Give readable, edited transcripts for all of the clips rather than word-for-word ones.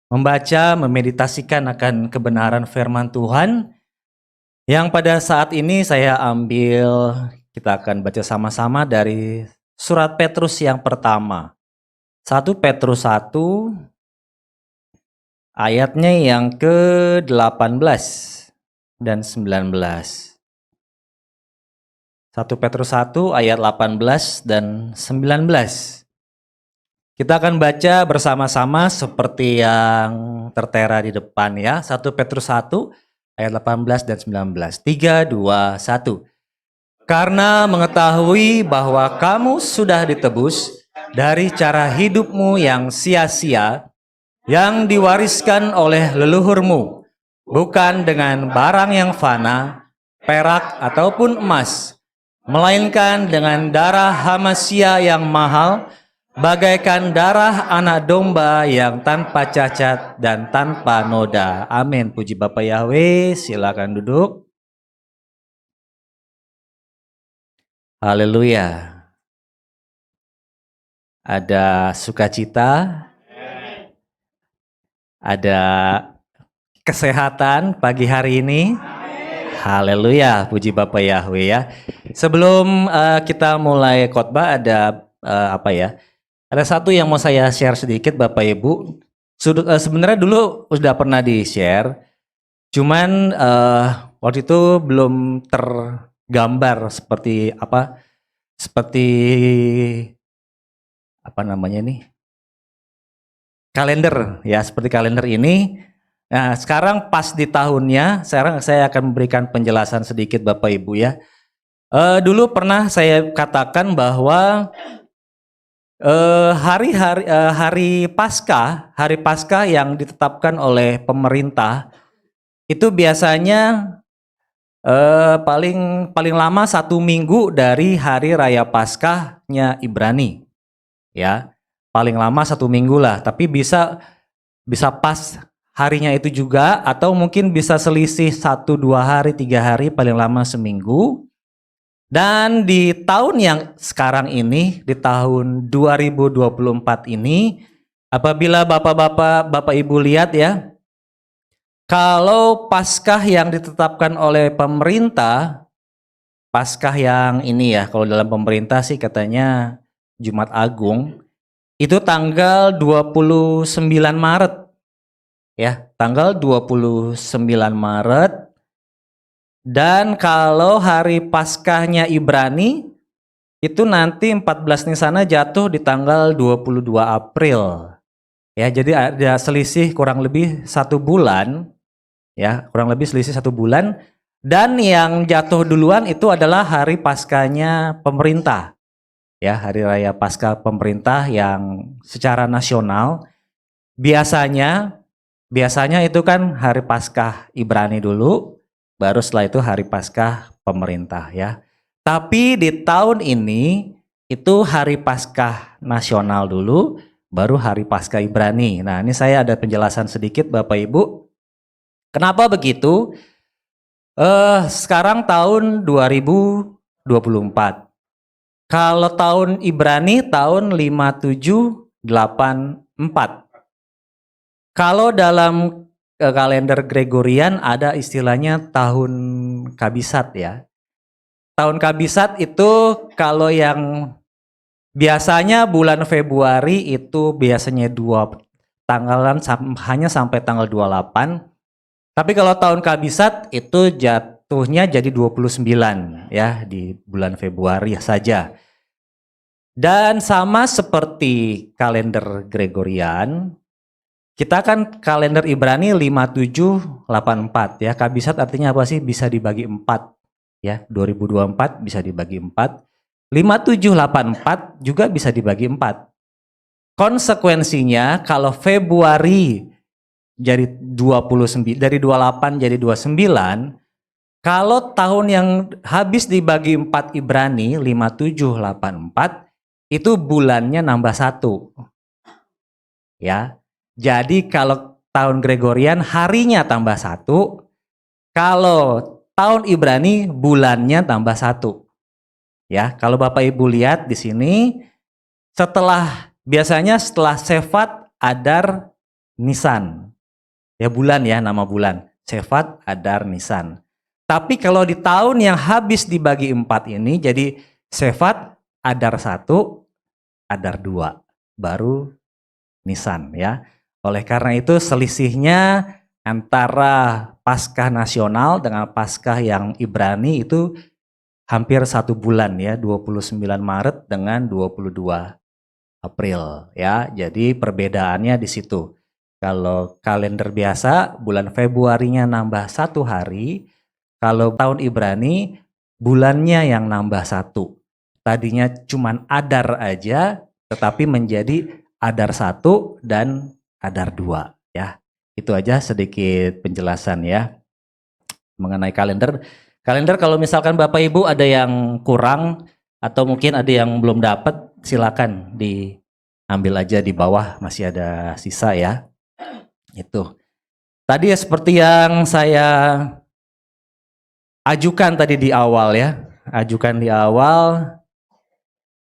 Membaca, memeditasikan akan kebenaran firman Tuhan yang pada saat ini saya ambil, kita akan baca sama-sama dari surat Petrus yang pertama. 1 Petrus 1 ayatnya yang ke-18 dan 19. 1 Petrus 1 ayat 18 dan 19. Kita akan baca bersama-sama seperti yang tertera di depan ya. 1 Petrus 1 ayat 18 dan 19. 3, 2, 1. Karena mengetahui bahwa kamu sudah ditebus dari cara hidupmu yang sia-sia, yang diwariskan oleh leluhurmu, bukan dengan barang yang fana, perak ataupun emas, melainkan dengan darah Hamasia yang mahal, bagaikan darah anak domba yang tanpa cacat dan tanpa noda. Amin. Puji Bapa Yahweh, silakan duduk. Haleluya. Ada sukacita, ada kesehatan pagi hari ini. Haleluya, puji Bapa Yahweh ya. Sebelum kita mulai khotbah ada ada satu yang mau saya share sedikit Bapak Ibu. Sebenarnya dulu sudah pernah di-share, cuman waktu itu belum tergambar seperti kalender ya, seperti kalender ini. Nah, sekarang pas di tahunnya, sekarang saya akan memberikan penjelasan sedikit Bapak Ibu ya. Dulu pernah saya katakan bahwa hari Paskah yang ditetapkan oleh pemerintah itu biasanya paling lama 1 minggu dari hari raya Paskahnya Ibrani, ya paling lama 1 minggu lah. Tapi bisa pas harinya itu juga, atau mungkin bisa selisih 1, 2 hari, 3 hari, paling lama seminggu. Dan di tahun yang sekarang ini, di tahun 2024 ini, apabila Bapak Ibu lihat ya, kalau Paskah yang ditetapkan oleh pemerintah, Paskah yang ini ya, kalau dalam pemerintah sih katanya Jumat Agung, itu tanggal 29 Maret. Ya, tanggal 29 Maret. Dan kalau hari Paskahnya Ibrani itu nanti 14 Nisana jatuh di tanggal 22 April. Ya, jadi ada selisih kurang lebih 1 bulan. Ya, kurang lebih selisih 1 bulan. Dan yang jatuh duluan itu adalah hari Paskahnya pemerintah. Ya, hari raya Paskah pemerintah yang secara nasional. Biasanya itu kan hari Paskah Ibrani dulu, baru setelah itu hari Paskah pemerintah ya. Tapi di tahun ini itu hari Paskah nasional dulu, baru hari Paskah Ibrani. Nah, ini saya ada penjelasan sedikit Bapak Ibu. Kenapa begitu? Sekarang tahun 2024. Kalau tahun Ibrani tahun 5784. Kalau dalam kalender Gregorian ada istilahnya tahun Kabisat ya. Tahun Kabisat itu kalau yang biasanya bulan Februari itu biasanya 2 tanggalan hanya sampai tanggal 28. Tapi kalau tahun Kabisat itu jatuhnya jadi 29 ya, di bulan Februari saja. Dan sama seperti kalender Gregorian, kita kan kalender Ibrani 5784 ya. Kabisat artinya apa sih? Bisa dibagi 4 ya. 2024 bisa dibagi 4. 5784 juga bisa dibagi 4. Konsekuensinya kalau Februari jadi 29, dari 28 jadi 29, kalau tahun yang habis dibagi 4 Ibrani 5784 itu bulannya nambah 1. Ya. Jadi kalau tahun Gregorian harinya tambah 1, kalau tahun Ibrani bulannya tambah 1. Ya, kalau Bapak Ibu lihat di sini biasanya setelah Shefat, Adar, Nisan. Ya bulan ya, nama bulan. Shefat, Adar, Nisan. Tapi kalau di tahun yang habis dibagi 4 ini, jadi Shefat, Adar 1, Adar 2, baru Nisan ya. Oleh karena itu selisihnya antara Paskah nasional dengan Paskah yang Ibrani itu hampir 1 bulan ya, 29 Maret dengan 22 April ya. Jadi perbedaannya di situ. Kalau kalender biasa bulan Februarinya nambah 1 hari, kalau tahun Ibrani bulannya yang nambah 1. Tadinya cuman Adar aja, tetapi menjadi Adar 1 dan Adar 2 ya. Itu aja sedikit penjelasan ya mengenai kalender. Kalender kalau misalkan Bapak Ibu ada yang kurang atau mungkin ada yang belum dapat, silakan diambil aja di bawah, masih ada sisa ya. Itu. Tadi ya seperti yang saya ajukan tadi di awal ya. Ajukan di awal,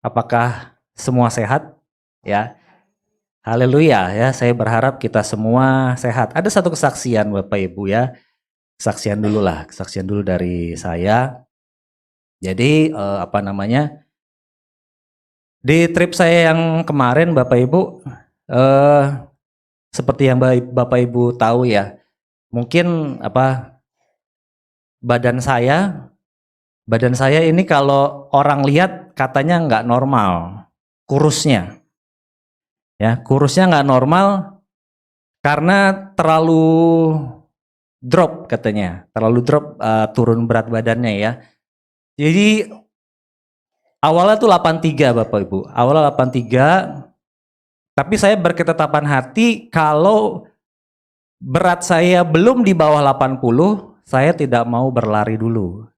apakah semua sehat? Ya. Haleluya ya, saya berharap kita semua sehat. Ada satu kesaksian Bapak Ibu ya. Kesaksian dulu dari saya. Jadi di trip saya yang kemarin Bapak Ibu, seperti yang Bapak Ibu tahu ya, mungkin badan saya ini kalau orang lihat katanya nggak normal, kurusnya, ya kurusnya nggak normal karena terlalu drop katanya, turun berat badannya ya. Jadi awalnya tuh 83 Bapak Ibu, awalnya 83, tapi saya berketetapan hati kalau berat saya belum di bawah 80, saya tidak mau berlari dulu.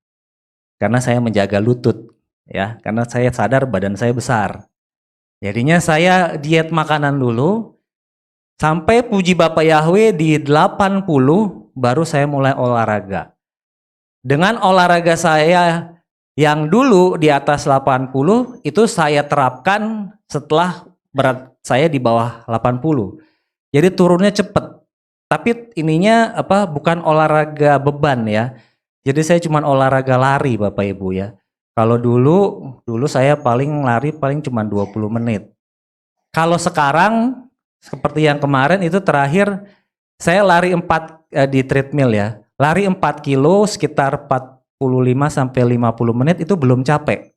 Karena saya menjaga lutut, ya, karena saya sadar badan saya besar. Jadinya saya diet makanan dulu, sampai puji Bapak Yahweh di 80, baru saya mulai olahraga. Dengan olahraga saya yang dulu di atas 80 itu saya terapkan setelah berat saya di bawah 80. Jadi turunnya cepet. Tapi ininya bukan olahraga beban ya. Jadi saya cuma olahraga lari Bapak Ibu ya. Kalau dulu saya lari cuma 20 menit. Kalau sekarang seperti yang kemarin itu terakhir saya lari 4 di treadmill ya. Lari 4 kilo sekitar 45 sampai 50 menit itu belum capek.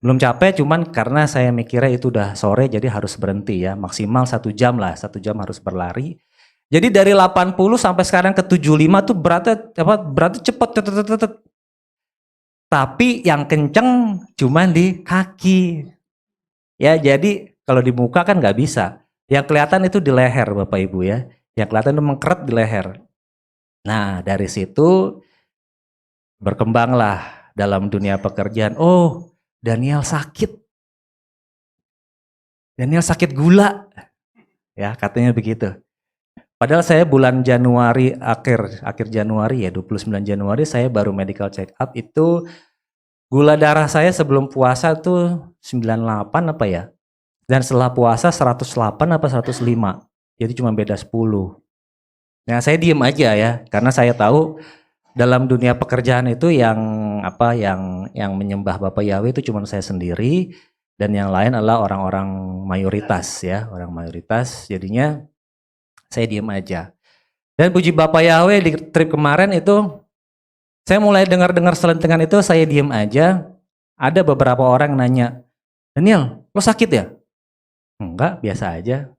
Belum capek cuman karena saya mikirnya itu udah sore jadi harus berhenti ya. Maksimal 1 jam lah, 1 jam harus berlari. Jadi dari 80 sampai sekarang ke 75 tuh beratnya cepet. Tapi yang kenceng cuman di kaki. Ya jadi kalau di muka kan nggak bisa. Yang kelihatan itu di leher Bapak Ibu ya. Yang kelihatan itu mengkeret di leher. Nah dari situ berkembanglah dalam dunia pekerjaan. Oh, Daniel sakit gula. Ya, katanya begitu. Padahal saya bulan Januari, akhir Januari ya, 29 Januari saya baru medical check up, itu gula darah saya sebelum puasa tuh 98 apa ya. Dan setelah puasa 108 apa 105. Jadi cuma beda 10. Nah, saya diem aja ya, karena saya tahu dalam dunia pekerjaan itu yang menyembah Bapak Yahweh itu cuma saya sendiri dan yang lain adalah orang-orang mayoritas ya, orang mayoritas. Jadinya saya diem aja. Dan puji Bapak Yahweh di trip kemarin itu saya mulai dengar selentingan itu, saya diem aja. Ada beberapa orang nanya, "Daniel, lo sakit ya?" "Enggak, biasa aja."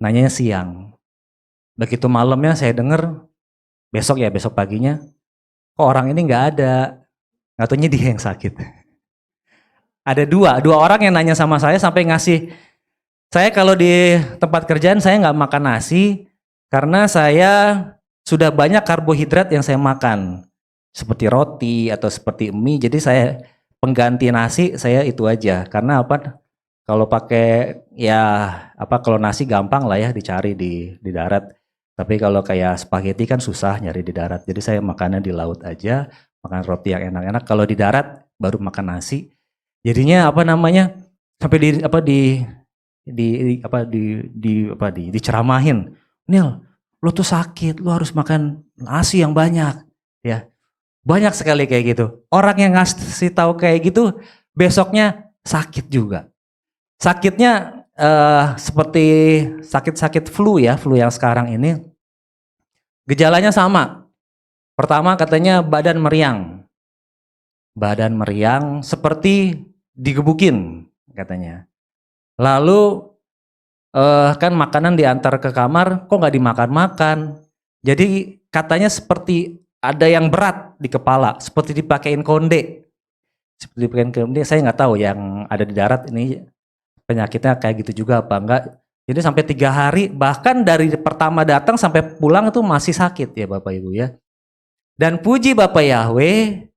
Nanyanya siang. Begitu malamnya saya dengar, besok paginya, kok orang ini nggak ada, nggak taunya dia yang sakit. Ada dua orang yang nanya sama saya sampai ngasih, saya kalau di tempat kerjaan saya nggak makan nasi karena saya sudah banyak karbohidrat yang saya makan, seperti roti atau seperti mie, jadi saya pengganti nasi saya itu aja, karena kalau pakai kalau nasi gampang lah ya dicari di darat. Tapi kalau kayak spaghetti kan susah nyari di darat. Jadi saya makannya di laut aja, makan roti yang enak-enak. Kalau di darat baru makan nasi. Jadinya Sampai diceramahin. Nil, lu tuh sakit, lu harus makan nasi yang banyak, ya. Banyak sekali kayak gitu. Orang yang ngasih tahu kayak gitu, besoknya sakit juga. Sakitnya seperti sakit-sakit flu ya, flu yang sekarang ini. Gejalanya sama. Pertama katanya badan meriang. Badan meriang seperti digebukin katanya. Lalu kan makanan diantar ke kamar, kok nggak dimakan-makan. Jadi katanya seperti ada yang berat di kepala, seperti dipakein konde. Seperti dipakein konde, saya nggak tahu yang ada di darat ini penyakitnya kayak gitu juga apa enggak. Jadi sampai 3 hari, bahkan dari pertama datang sampai pulang itu masih sakit ya Bapak Ibu ya. Dan puji Bapak Yahweh,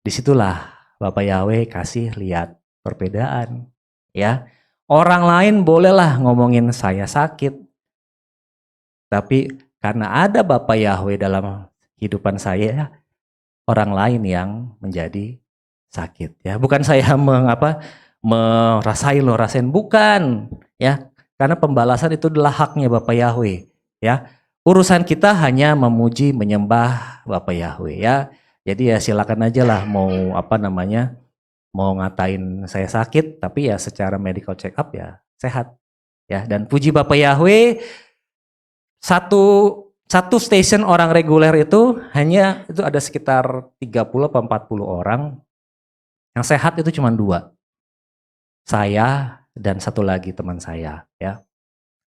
disitulah Bapak Yahweh kasih lihat perbedaan ya. Orang lain bolehlah ngomongin saya sakit, tapi karena ada Bapak Yahweh dalam kehidupan saya, orang lain yang menjadi sakit ya. Bukan saya rasain bukan ya. Karena pembalasan itu adalah haknya Bapak Yahweh ya. Urusan kita hanya memuji menyembah Bapak Yahweh ya. Jadi ya silakan aja lah mau ngatain saya sakit, tapi ya secara medical check up ya sehat ya. Dan puji Bapak Yahweh, satu station orang reguler itu ada sekitar 30 atau 40 orang. Yang sehat itu cuma 2. Saya dan satu lagi teman saya ya.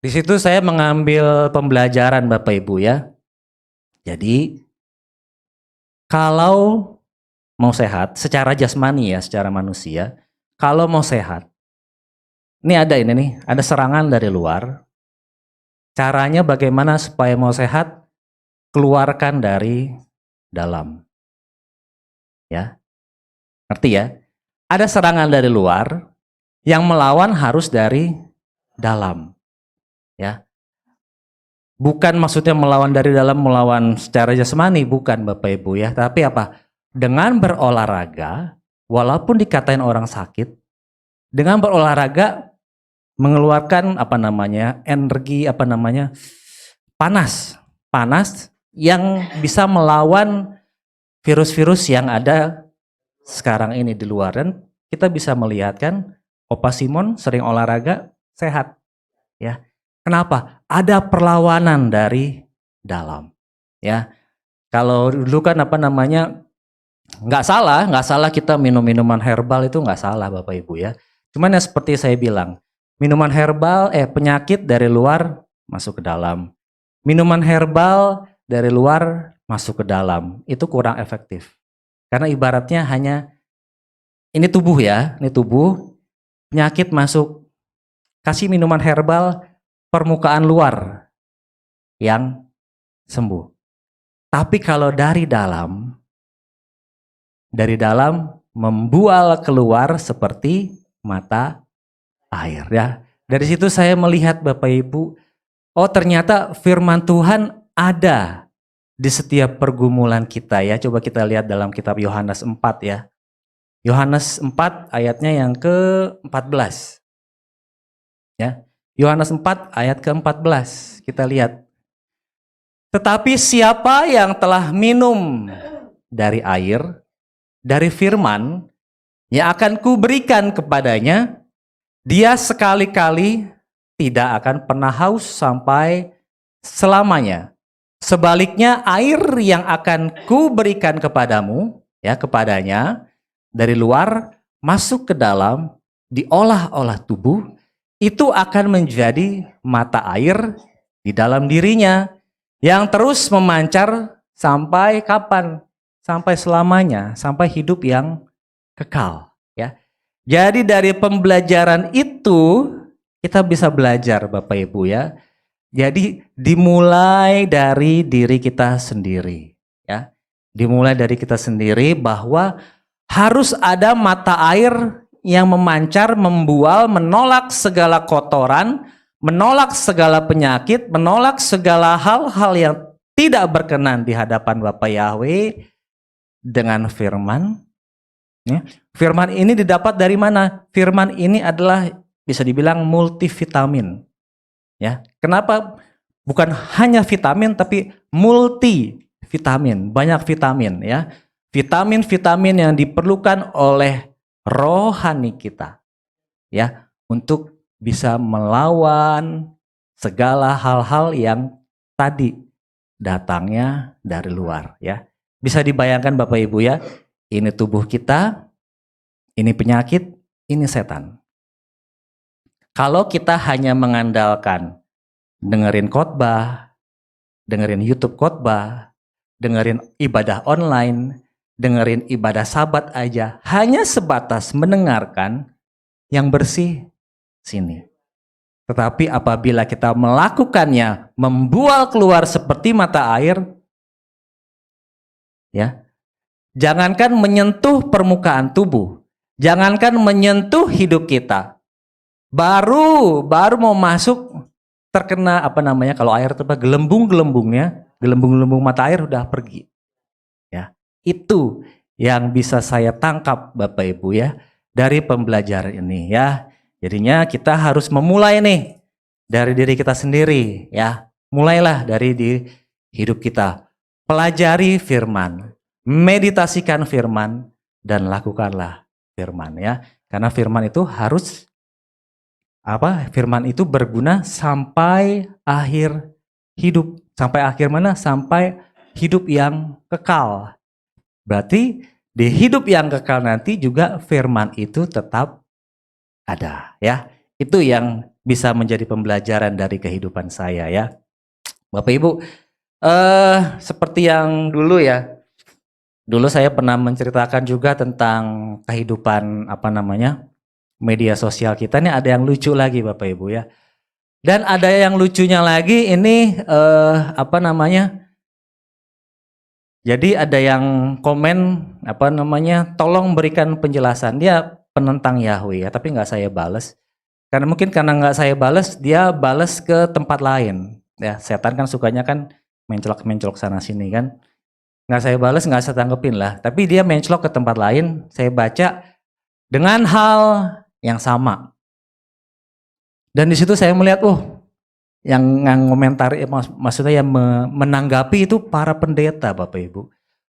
Di situ saya mengambil pembelajaran Bapak Ibu ya. Jadi kalau mau sehat secara jasmani ya, secara manusia, kalau mau sehat, ini ada serangan dari luar. Caranya bagaimana supaya mau sehat? Keluarkan dari dalam. Ya. Ngerti ya? Ada serangan dari luar, yang melawan harus dari dalam. Ya. Bukan maksudnya melawan dari dalam, melawan secara jasmani, bukan Bapak Ibu ya. Tapi apa? Dengan berolahraga, walaupun dikatain orang sakit, dengan berolahraga mengeluarkan energi panas yang bisa melawan virus-virus yang ada sekarang ini di luar. Dan kita bisa melihat kan, Opa Simon sering olahraga sehat ya. Kenapa? Ada perlawanan dari dalam ya. Kalau dulu kan nggak salah kita minum minuman herbal, itu nggak salah Bapak Ibu ya. Cuman ya seperti saya bilang, minuman herbal penyakit dari luar masuk ke dalam. Minuman herbal dari luar masuk ke dalam, itu kurang efektif. Karena ibaratnya hanya ini tubuh ya, ini tubuh, penyakit masuk, kasih minuman herbal, permukaan luar yang sembuh. Tapi kalau dari dalam membual keluar seperti mata air ya. Dari situ saya melihat Bapak Ibu, oh ternyata firman Tuhan ada di setiap pergumulan kita ya. Coba kita lihat dalam kitab Yohanes 4 ya. Yohanes 4 ayatnya yang ke-14. Ya. Yohanes 4 ayat ke-14. Kita lihat. Tetapi siapa yang telah minum dari air, dari firman yang akan kuberikan kepadanya, dia sekali-kali tidak akan pernah haus sampai selamanya. Sebaliknya air yang akan kuberikan kepadamu, ya kepadanya, dari luar masuk ke dalam, diolah-olah tubuh, itu akan menjadi mata air di dalam dirinya, yang terus memancar sampai kapan? Sampai selamanya, sampai hidup yang kekal. Ya. Jadi dari pembelajaran itu kita bisa belajar Bapak Ibu ya. Jadi dimulai dari diri kita sendiri. Ya. Dimulai dari kita sendiri bahwa harus ada mata air yang memancar, membual, menolak segala kotoran, menolak segala penyakit, menolak segala hal-hal yang tidak berkenan di hadapan Bapak Yahweh dengan firman Ya. Firman ini didapat dari mana? Firman ini adalah bisa dibilang multivitamin. Ya, kenapa bukan hanya vitamin tapi multivitamin, banyak vitamin ya. Vitamin-vitamin yang diperlukan oleh rohani kita ya untuk bisa melawan segala hal-hal yang tadi datangnya dari luar ya. Bisa dibayangkan Bapak Ibu ya, ini tubuh kita, ini penyakit, ini setan. Kalau kita hanya mengandalkan dengerin khotbah, dengerin YouTube khotbah, dengerin ibadah online, dengerin ibadah sabat aja, hanya sebatas mendengarkan yang bersih sini. Tetapi apabila kita melakukannya, membual keluar seperti mata air, ya, jangankan menyentuh permukaan tubuh, jangankan menyentuh hidup kita, baru mau masuk terkena apa namanya kalau air terbaik gelembung-gelembungnya, gelembung-gelembung mata air udah pergi. Ya, itu yang bisa saya tangkap Bapak Ibu ya dari pembelajaran ini ya. Jadinya kita harus memulai nih dari diri kita sendiri ya. Mulailah dari di hidup kita. Pelajari firman, meditasikan firman dan lakukanlah firman ya. Karena firman itu harus firman itu berguna sampai akhir hidup. Sampai akhir mana? Sampai hidup yang kekal. Berarti di hidup yang kekal nanti juga firman itu tetap ada ya. Itu yang bisa menjadi pembelajaran dari kehidupan saya ya. Bapak Ibu, seperti yang dulu ya. Dulu saya pernah menceritakan juga tentang kehidupan media sosial kita. Ini ada yang lucu lagi Bapak Ibu ya. Dan ada yang lucunya lagi ini jadi ada yang komen tolong berikan penjelasan. Dia penentang Yahweh ya, tapi nggak saya balas. Karena nggak saya balas, dia balas ke tempat lain. Ya, setan kan sukanya kan mencolok sana sini kan. Nggak saya balas, nggak saya tanggepin lah. Tapi dia mencolok ke tempat lain, saya baca dengan hal yang sama. Dan di situ saya melihat, yang ngomentari, maksudnya yang menanggapi itu para pendeta Bapak Ibu.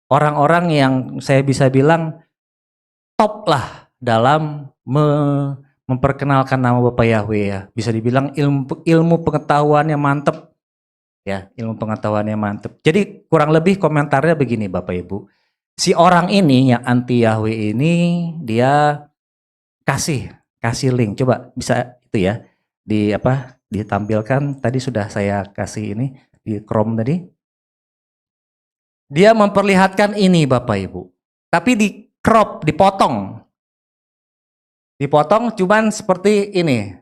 Orang-orang yang saya bisa bilang top lah dalam memperkenalkan nama Bapak Yahweh ya. Bisa dibilang ilmu pengetahuannya mantep ya, ilmu pengetahuannya mantep. Jadi kurang lebih komentarnya begini Bapak Ibu. Si orang ini yang anti Yahweh ini dia kasih link. Coba bisa itu ya ditampilkan. Tadi sudah saya kasih ini di Chrome tadi. Dia memperlihatkan ini Bapak Ibu. Tapi di crop, dipotong. Dipotong cuman seperti ini.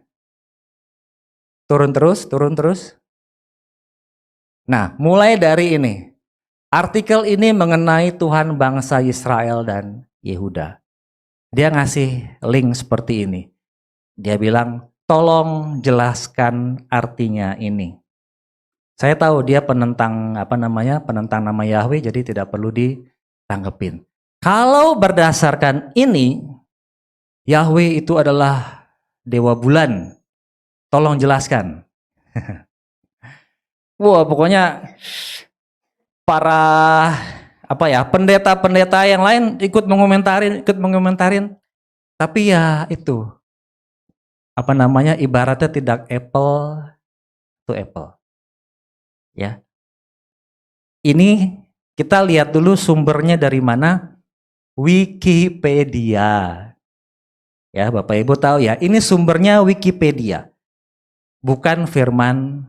Turun terus. Nah, mulai dari ini. Artikel ini mengenai Tuhan bangsa Israel dan Yehuda. Dia ngasih link seperti ini. Dia bilang, tolong jelaskan artinya ini. Saya tahu dia penentang penentang nama Yahweh, jadi tidak perlu ditanggepin. Kalau berdasarkan ini, Yahweh itu adalah dewa bulan. Tolong jelaskan. Wah, pokoknya para pendeta-pendeta yang lain ikut mengomentarin. Tapi ya itu ibaratnya tidak apple to apple. Ya. Ini kita lihat dulu sumbernya dari mana? Wikipedia. Ya, Bapak Ibu tahu ya, ini sumbernya Wikipedia. Bukan firman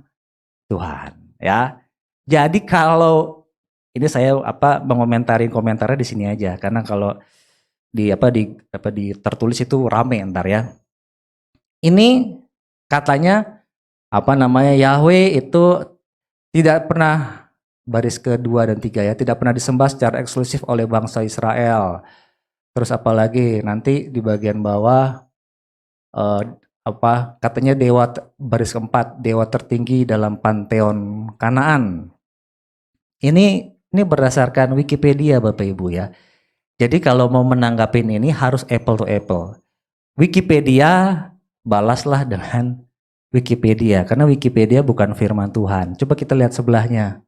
Tuhan, ya. Jadi kalau ini saya komentarnya di sini aja karena kalau di tertulis itu rame ntar ya. Ini katanya Yahweh itu tidak pernah baris kedua dan tiga ya, tidak pernah disembah secara eksklusif oleh bangsa Israel. Terus apalagi nanti di bagian bawah katanya dewa baris keempat, dewa tertinggi dalam panteon Kanaan. Ini berdasarkan Wikipedia Bapak Ibu ya. Jadi kalau mau menanggapin ini harus apple to apple. Wikipedia balaslah dengan Wikipedia, karena Wikipedia bukan firman Tuhan. Coba kita lihat sebelahnya.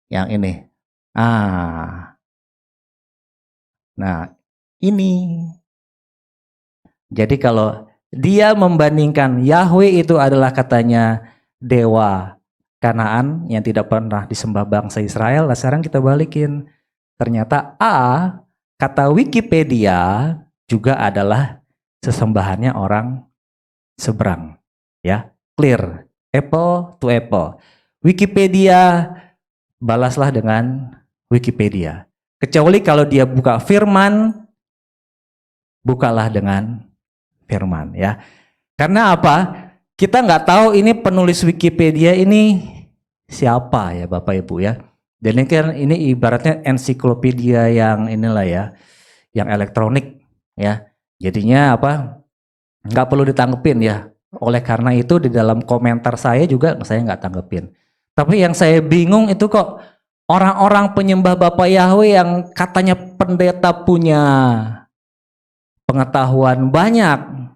Yang ini. Nah, ini. Jadi kalau dia membandingkan Yahweh itu adalah katanya dewa Kanaan yang tidak pernah disembah bangsa Israel. Nah sekarang kita balikin. Ternyata kata Wikipedia juga adalah sesembahannya orang seberang. Ya, clear. Apple to apple. Wikipedia balaslah dengan Wikipedia. Kecuali kalau dia buka firman, bukalah dengan firman ya. Karena apa? Kita nggak tahu ini penulis Wikipedia ini siapa ya Bapak Ibu ya. Dan ini kan ini ibaratnya ensiklopedia yang inilah ya, yang elektronik ya. Jadinya apa? Nggak perlu ditanggepin ya. Oleh karena itu di dalam komentar saya juga saya nggak tanggepin. Tapi yang saya bingung itu kok orang-orang penyembah Bapak Yahweh yang katanya pendeta punya pengetahuan banyak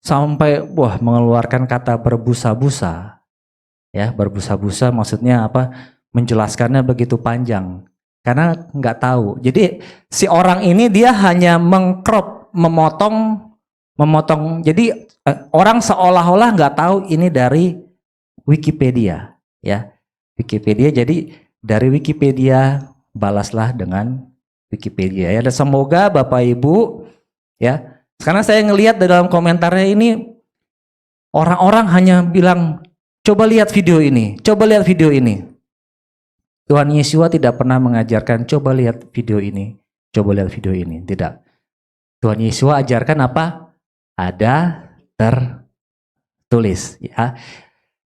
sampai mengeluarkan kata berbusa-busa. Ya, berbusa-busa maksudnya apa? Menjelaskannya begitu panjang. Karena nggak tahu. Jadi si orang ini dia hanya mengcrop, memotong. Jadi orang seolah-olah nggak tahu ini dari Wikipedia, ya. Wikipedia. Jadi dari Wikipedia balaslah dengan Wikipedia ya. Dan semoga Bapak Ibu ya. Karena saya ngelihat dalam komentarnya ini orang-orang hanya bilang coba lihat video ini, coba lihat video ini. Tuhan Yesus tidak pernah mengajarkan coba lihat video ini, coba lihat video ini. Tidak. Tuhan Yesus ajarkan apa? Ada tertulis ya.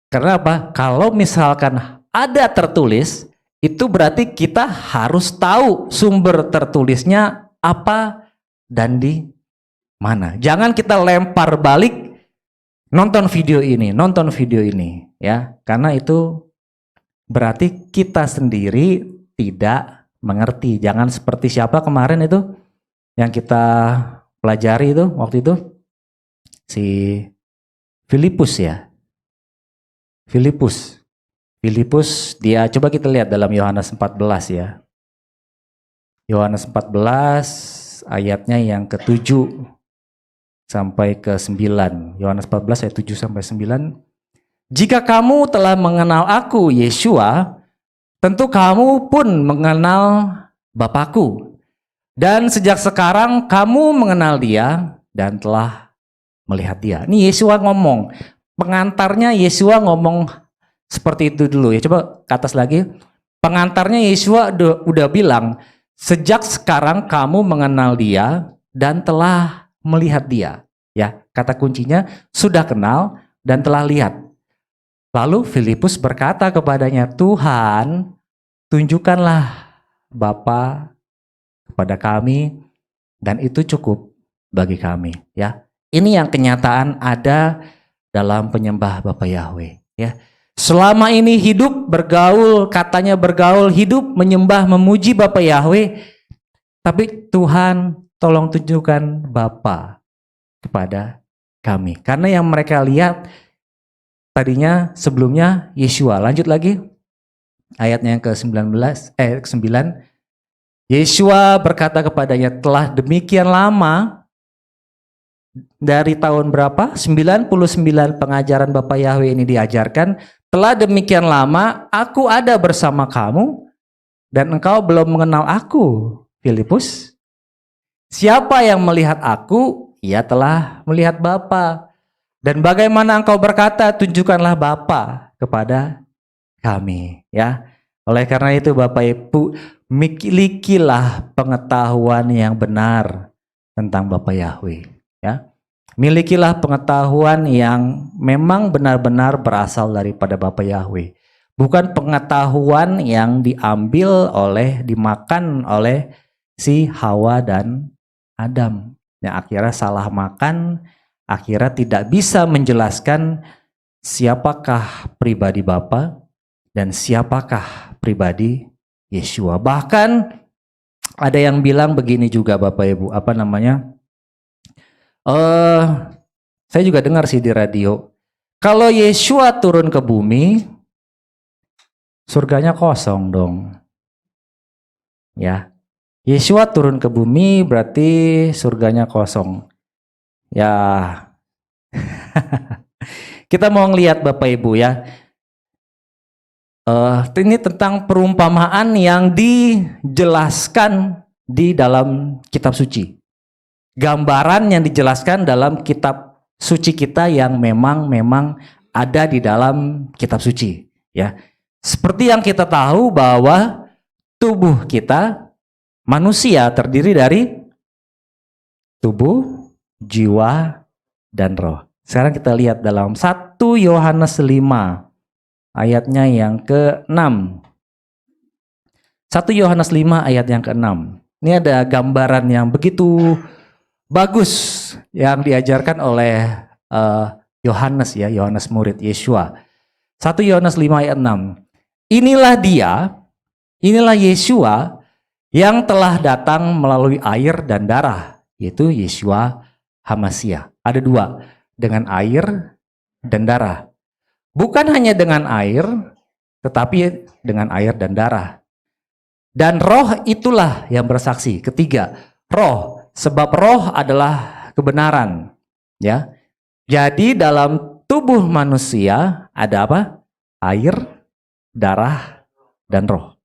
Karena apa? Kalau misalkan ada tertulis, itu berarti kita harus tahu sumber tertulisnya apa dan di mana. Jangan kita lempar balik nonton video ini ya. Karena itu berarti kita sendiri tidak mengerti. Jangan seperti siapa kemarin itu yang kita pelajari itu waktu itu si Filipus ya. Filipus dia coba kita lihat dalam Yohanes 14 ya. Yohanes 14 ayatnya yang ke-7 sampai ke-9. Yohanes 14 ayat 7 sampai 9. Jika kamu telah mengenal aku, Yeshua, tentu kamu pun mengenal Bapakku. Dan sejak sekarang kamu mengenal dia dan telah melihat dia. Ini Yeshua ngomong. Pengantarnya Yeshua ngomong seperti itu dulu ya. Coba ke atas lagi. Pengantarnya Yeshua udah bilang, sejak sekarang kamu mengenal dia dan telah melihat dia. Ya, kata kuncinya sudah kenal dan telah lihat. Lalu Filipus berkata kepadanya, Tuhan, tunjukkanlah Bapa kepada kami dan itu cukup bagi kami. Ya, ini yang kenyataan ada dalam penyembah Bapa Yahweh. Ya, selama ini hidup bergaul, katanya bergaul hidup menyembah memuji Bapa Yahweh, tapi Tuhan tolong tunjukkan Bapa kepada kami. Karena yang mereka lihat tadinya sebelumnya Yeshua. Lanjut lagi ayatnya yang ke-9. Yeshua berkata kepadanya, telah demikian lama, dari tahun berapa? 99 pengajaran Bapak Yahweh ini diajarkan. Telah demikian lama aku ada bersama kamu dan engkau belum mengenal aku, Filipus. Siapa yang melihat aku, ia telah melihat Bapa. Dan bagaimana engkau berkata, tunjukkanlah Bapa kepada kami. Ya, oleh karena itu Bapak Ibu, milikilah pengetahuan yang benar tentang Bapa Yahweh. Ya, milikilah pengetahuan yang memang benar-benar berasal daripada Bapa Yahweh. Bukan pengetahuan yang dimakan oleh si Hawa dan Adam. Yang akhirnya salah makan, akhirnya tidak bisa menjelaskan siapakah pribadi Bapa dan siapakah pribadi Yeshua. Bahkan Ada yang bilang begini juga Bapak Ibu, apa namanya? Saya juga dengar sih di radio. Kalau Yeshua turun ke bumi, surganya kosong dong. Ya. Yeshua turun ke bumi berarti surganya kosong. Ya. Kita mau ngelihat Bapak Ibu ya. Ini tentang perumpamaan yang dijelaskan di dalam kitab suci. Gambaran yang dijelaskan dalam kitab suci kita yang memang ada di dalam kitab suci, ya. Seperti yang kita tahu bahwa tubuh kita manusia terdiri dari tubuh, jiwa, dan roh. Sekarang kita lihat dalam 1 Yohanes 5 ayatnya yang ke-6. 1 Yohanes 5 ayat yang ke-6. Ini ada gambaran yang begitu bagus yang diajarkan oleh Yohanes ya, Yohanes murid Yeshua. 1 Yohanes 5 ayat 6. Inilah Yeshua yang telah datang melalui air dan darah, yaitu Yeshua HaMashiach. Ada dua, dengan air dan darah. Bukan hanya dengan air, tetapi dengan air dan darah. Dan roh itulah yang bersaksi. Ketiga, roh. Sebab roh adalah kebenaran. Ya. Jadi dalam tubuh manusia ada apa? Air, darah, dan roh.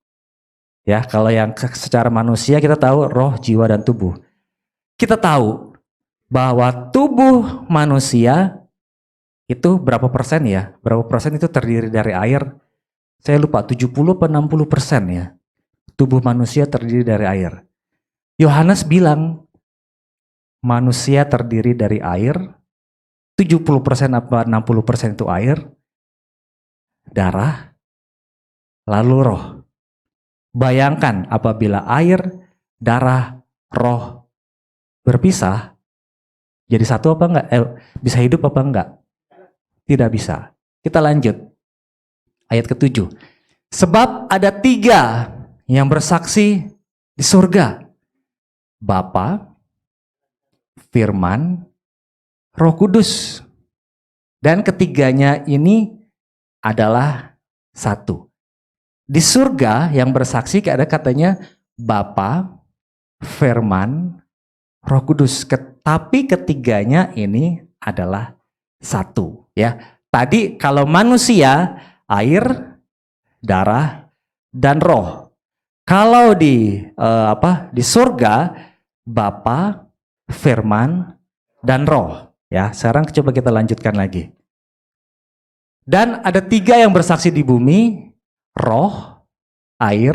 Ya, kalau yang secara manusia kita tahu roh, jiwa, dan tubuh. Kita tahu bahwa tubuh manusia itu berapa persen ya? Berapa persen itu terdiri dari air? Saya lupa, 70 atau 60% ya. Tubuh manusia terdiri dari air. Yohanes bilang manusia terdiri dari air, 70% apa 60% itu air, darah, lalu roh. Bayangkan apabila air, darah, roh berpisah, jadi satu apa enggak? Bisa hidup apa enggak? Tidak bisa. Kita lanjut. Ayat ke-7. Sebab ada 3 yang bersaksi di surga. Bapa, Firman, Roh Kudus. Dan ketiganya ini adalah satu. Di surga yang bersaksi ada katanya Bapa, Firman, Roh Kudus. Tapi ketiganya ini adalah satu, ya. Tadi kalau manusia air, darah, dan roh. Kalau di surga Bapa, Firman, dan roh. Ya, sekarang coba kita lanjutkan lagi. Dan ada 3 yang bersaksi di bumi, roh, air,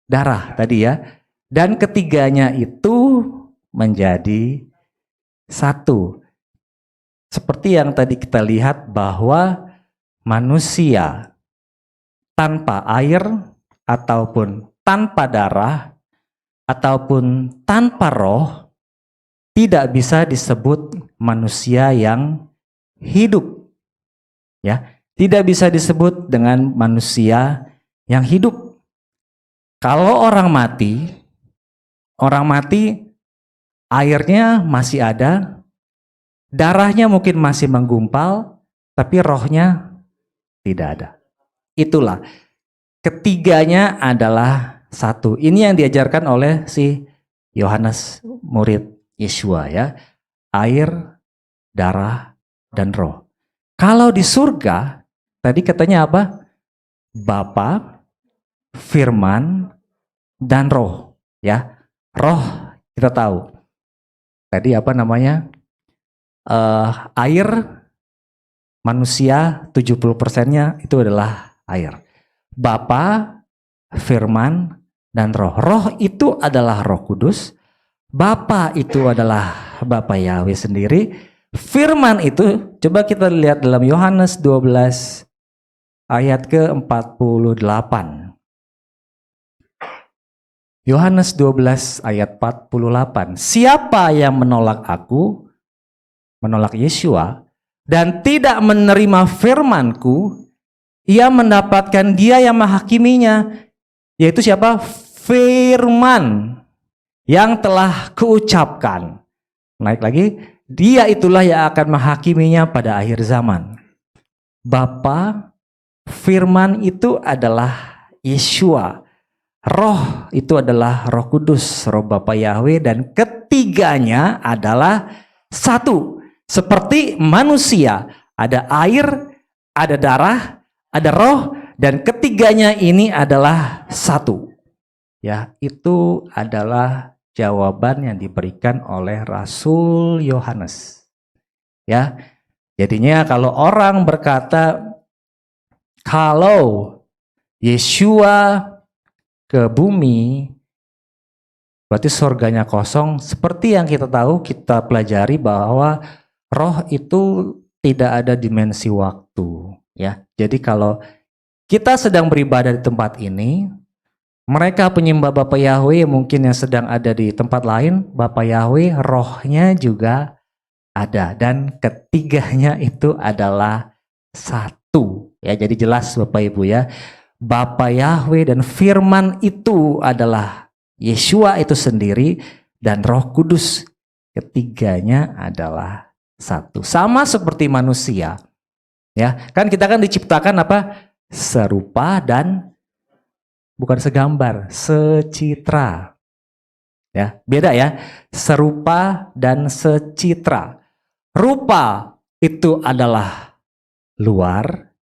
darah tadi ya. Dan ketiganya itu menjadi satu. Seperti yang tadi kita lihat bahwa manusia tanpa air ataupun tanpa darah ataupun tanpa roh tidak bisa disebut manusia yang hidup. Ya, tidak bisa disebut dengan manusia yang hidup. Kalau orang mati airnya masih ada, darahnya mungkin masih menggumpal, tapi rohnya tidak ada. Itulah, ketiganya adalah satu. Ini yang diajarkan oleh si Yohanes murid Yeshua ya. Air, darah, dan roh. Kalau di surga, tadi katanya apa? Bapa, Firman, dan roh. Ya, roh kita tahu. Tadi apa namanya? Air, manusia 70%-nya itu adalah air. Bapa, Firman, dan roh. Roh itu adalah Roh Kudus. Bapa itu adalah Bapa Yahweh sendiri. Firman itu, coba kita lihat dalam Yohanes 12 ayat ke-48. Yohanes 12 ayat 48. Siapa yang menolak aku, menolak Yeshua, dan tidak menerima firmanku, ia mendapatkan dia yang menghakiminya, yaitu siapa? Firman. yang telah kuucapkan. Naik lagi, dia itulah yang akan menghakiminya pada akhir zaman. Bapa, firman itu adalah Yeshua. Roh itu adalah Roh Kudus, Roh Bapa Yahweh, dan ketiganya adalah satu. Seperti manusia, ada air, ada darah, ada roh, dan ketiganya ini adalah satu. Ya, itu adalah jawaban yang diberikan oleh Rasul Yohanes. Ya, jadinya kalau orang berkata kalau Yeshua ke bumi, berarti surganya kosong. Seperti yang kita tahu, kita pelajari bahwa roh itu tidak ada dimensi waktu. Ya, jadi kalau kita sedang beribadah di tempat ini, mereka penyembah Bapa Yahweh mungkin yang sedang ada di tempat lain, Bapa Yahweh rohnya juga ada, dan ketiganya itu adalah satu. Ya, jadi jelas Bapak Ibu ya. Bapa Yahweh dan firman itu adalah Yeshua itu sendiri dan Roh Kudus. Ketiganya adalah satu. Sama seperti manusia. Ya, kan kita kan diciptakan apa? Serupa dan bukan segambar, secitra. Ya, beda ya. Serupa dan secitra. Rupa itu adalah luar.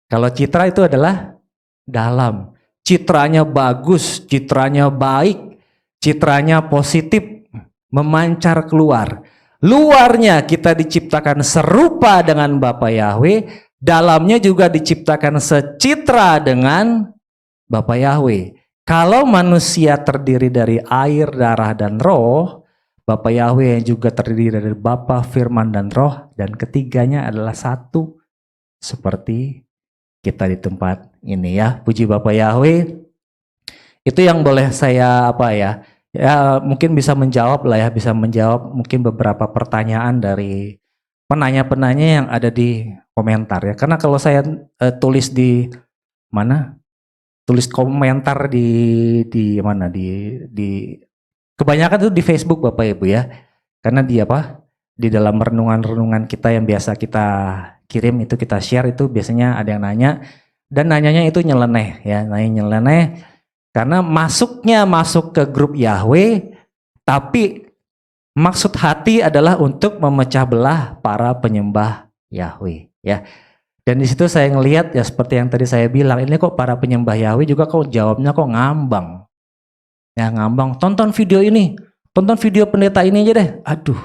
Kalau citra itu adalah dalam. Citranya bagus, citranya baik, citranya positif, memancar keluar. Luarnya kita diciptakan serupa dengan Bapa Yahweh, dalamnya juga diciptakan secitra dengan Bapa Yahweh. Kalau manusia terdiri dari air, darah, dan roh, Bapa Yahweh yang juga terdiri dari Bapa, Firman, dan Roh, dan ketiganya adalah satu seperti kita di tempat ini ya. Puji Bapa Yahweh. Itu yang boleh saya ya mungkin bisa menjawab lah ya, bisa menjawab mungkin beberapa pertanyaan dari penanya-penanya yang ada di komentar ya. Karena kalau saya tulis di mana? Tulis komentar di mana di kebanyakan itu di Facebook Bapak Ibu ya. Karena di di dalam renungan-renungan kita yang biasa kita kirim itu kita share itu biasanya ada yang nanya, dan nanyanya itu nyeleneh ya, nyeleneh karena masuk ke grup Yahweh, tapi maksud hati adalah untuk memecah belah para penyembah Yahweh ya. Dan di situ saya ngelihat ya seperti yang tadi saya bilang, ini kok para penyembah Yahweh juga kok jawabnya kok ngambang. Ya ngambang, tonton video ini, tonton video pendeta ini aja deh. Aduh,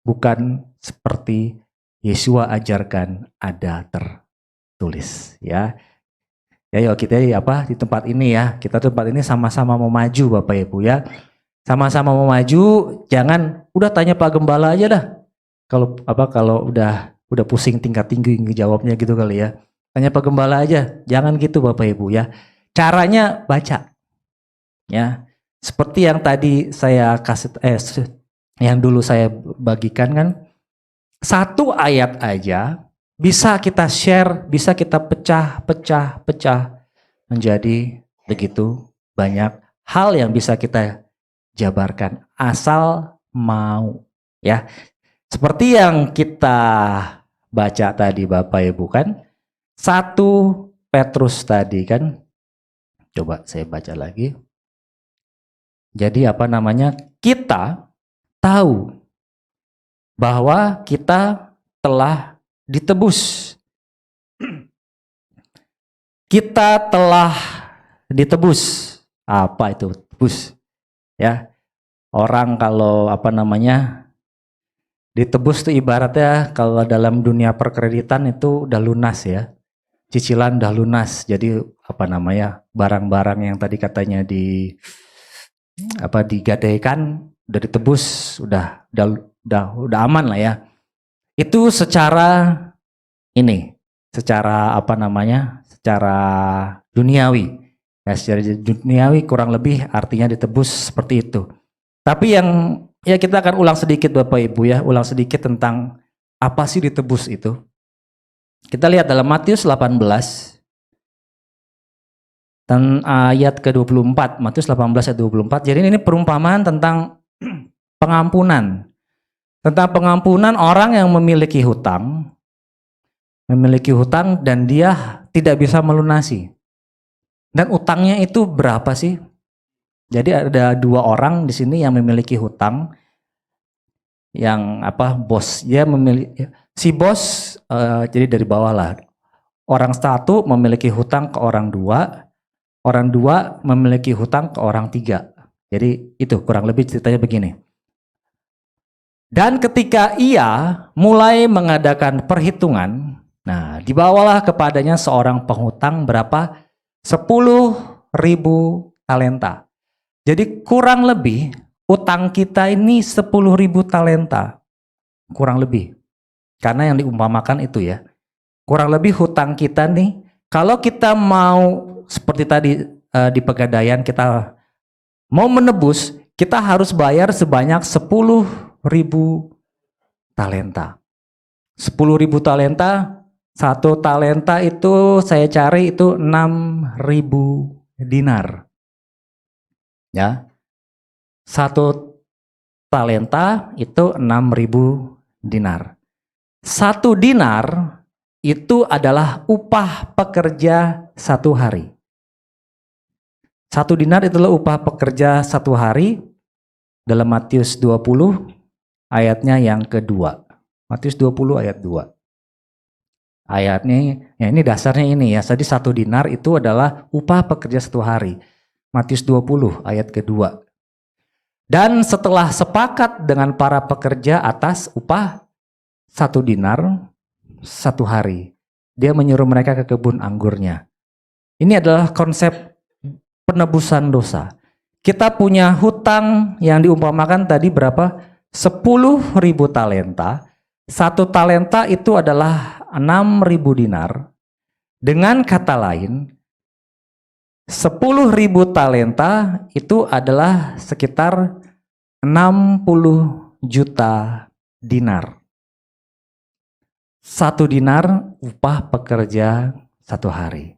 bukan seperti Yeshua ajarkan ada tertulis ya. Ya yuk kita di tempat ini ya, kita tempat ini sama-sama mau maju Bapak Ibu ya. Sama-sama mau maju, jangan udah tanya Pak Gembala aja dah. Kalau udah pusing tingkat tinggi jawabnya gitu kali ya. Tanya Pak Gembala aja, jangan gitu Bapak Ibu ya. Caranya baca. Ya. Seperti yang tadi saya kasih yang dulu saya bagikan kan, satu ayat aja bisa kita share, bisa kita pecah menjadi begitu banyak hal yang bisa kita jabarkan asal mau ya. Seperti yang kita baca tadi Bapak Ibu kan, 1 Petrus tadi kan, coba saya baca lagi. Jadi kita tahu bahwa kita telah ditebus. Kita telah ditebus. Apa itu tebus? Ya. Orang kalau ditebus itu ibaratnya kalau dalam dunia perkreditan itu udah lunas ya. Cicilan udah lunas. Jadi barang-barang yang tadi katanya digadaikan udah ditebus, udah aman lah ya. Itu secara secara duniawi. Ya, secara duniawi kurang lebih artinya ditebus seperti itu. Tapi yang ya kita akan ulang sedikit Bapak Ibu ya, ulang sedikit tentang apa sih ditebus itu. Kita lihat dalam Matius 18. dan ayat ke-24, Matius 18 ayat 24. Jadi ini perumpamaan tentang pengampunan. Tentang pengampunan orang yang memiliki hutang dan dia tidak bisa melunasi. Dan utangnya itu berapa sih? Jadi ada 2 orang di sini yang memiliki hutang. Yang bos, dia memiliki, si bos jadi dari bawah lah. Orang satu memiliki hutang ke orang dua memiliki hutang ke orang 3. Jadi itu kurang lebih ceritanya begini. Dan ketika ia mulai mengadakan perhitungan, nah dibawalah kepadanya seorang penghutang berapa? 10.000 talenta. Jadi kurang lebih utang kita ini 10.000 talenta. Kurang lebih. Karena yang diumpamakan itu ya. Kurang lebih hutang kita nih, kalau kita mau seperti tadi di Pegadaian, kita mau menebus, kita harus bayar sebanyak 10.000 talenta. 10.000 talenta, 1 talenta itu saya cari itu 6.000 dinar. Ya. 1 talenta itu 6.000 dinar. 1 dinar itu adalah upah pekerja 1 hari. 1 dinar itulah upah pekerja 1 hari dalam Matius 20 ayatnya yang kedua. Matius 20 ayat 2. Ayatnya, ya ini dasarnya ini ya. Jadi 1 dinar itu adalah upah pekerja 1 hari. Matius 20 ayat kedua. Dan setelah sepakat dengan para pekerja atas upah 1 dinar 1 hari, dia menyuruh mereka ke kebun anggurnya. Ini adalah konsep penebusan dosa. Kita punya hutang yang diumpamakan tadi berapa? 10.000 talenta. 1 talenta itu adalah 6.000 dinar. Dengan kata lain, 10.000 talenta itu adalah sekitar 60 juta dinar. 1 dinar upah pekerja 1 hari.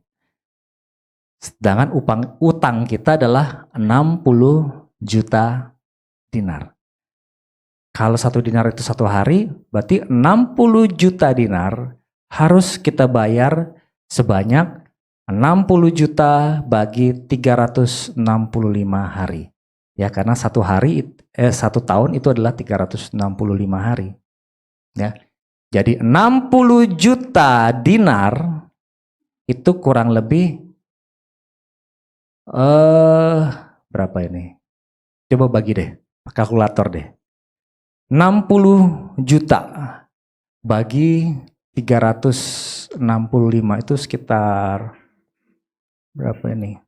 Sedangkan utang kita adalah 60 juta dinar. Kalau 1 dinar itu 1 hari, berarti 60 juta dinar harus kita bayar sebanyak 60 juta bagi 365 hari. Ya, karena 1 tahun itu adalah 365 hari. Ya. Jadi 60 juta dinar itu kurang lebih berapa ini? Coba bagi deh, kalkulator deh. 60 juta bagi 365 itu sekitar berapa ini?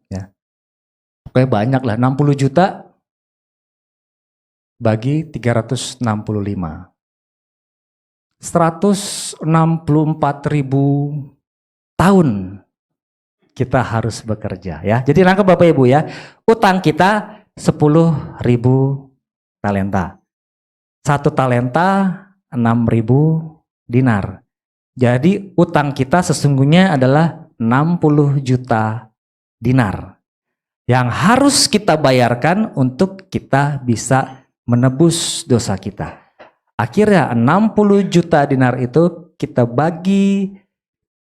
Ya. Pokoknya banyak lah, 60 juta bagi 365. 164.000 tahun kita harus bekerja ya. Jadi nangkep Bapak Ibu ya. Utang kita 10.000 talenta. 1 talenta 6.000 dinar. Jadi utang kita sesungguhnya adalah 60 juta dinar. Yang harus kita bayarkan untuk kita bisa menebus dosa kita. Akhirnya 60 juta dinar itu kita bagi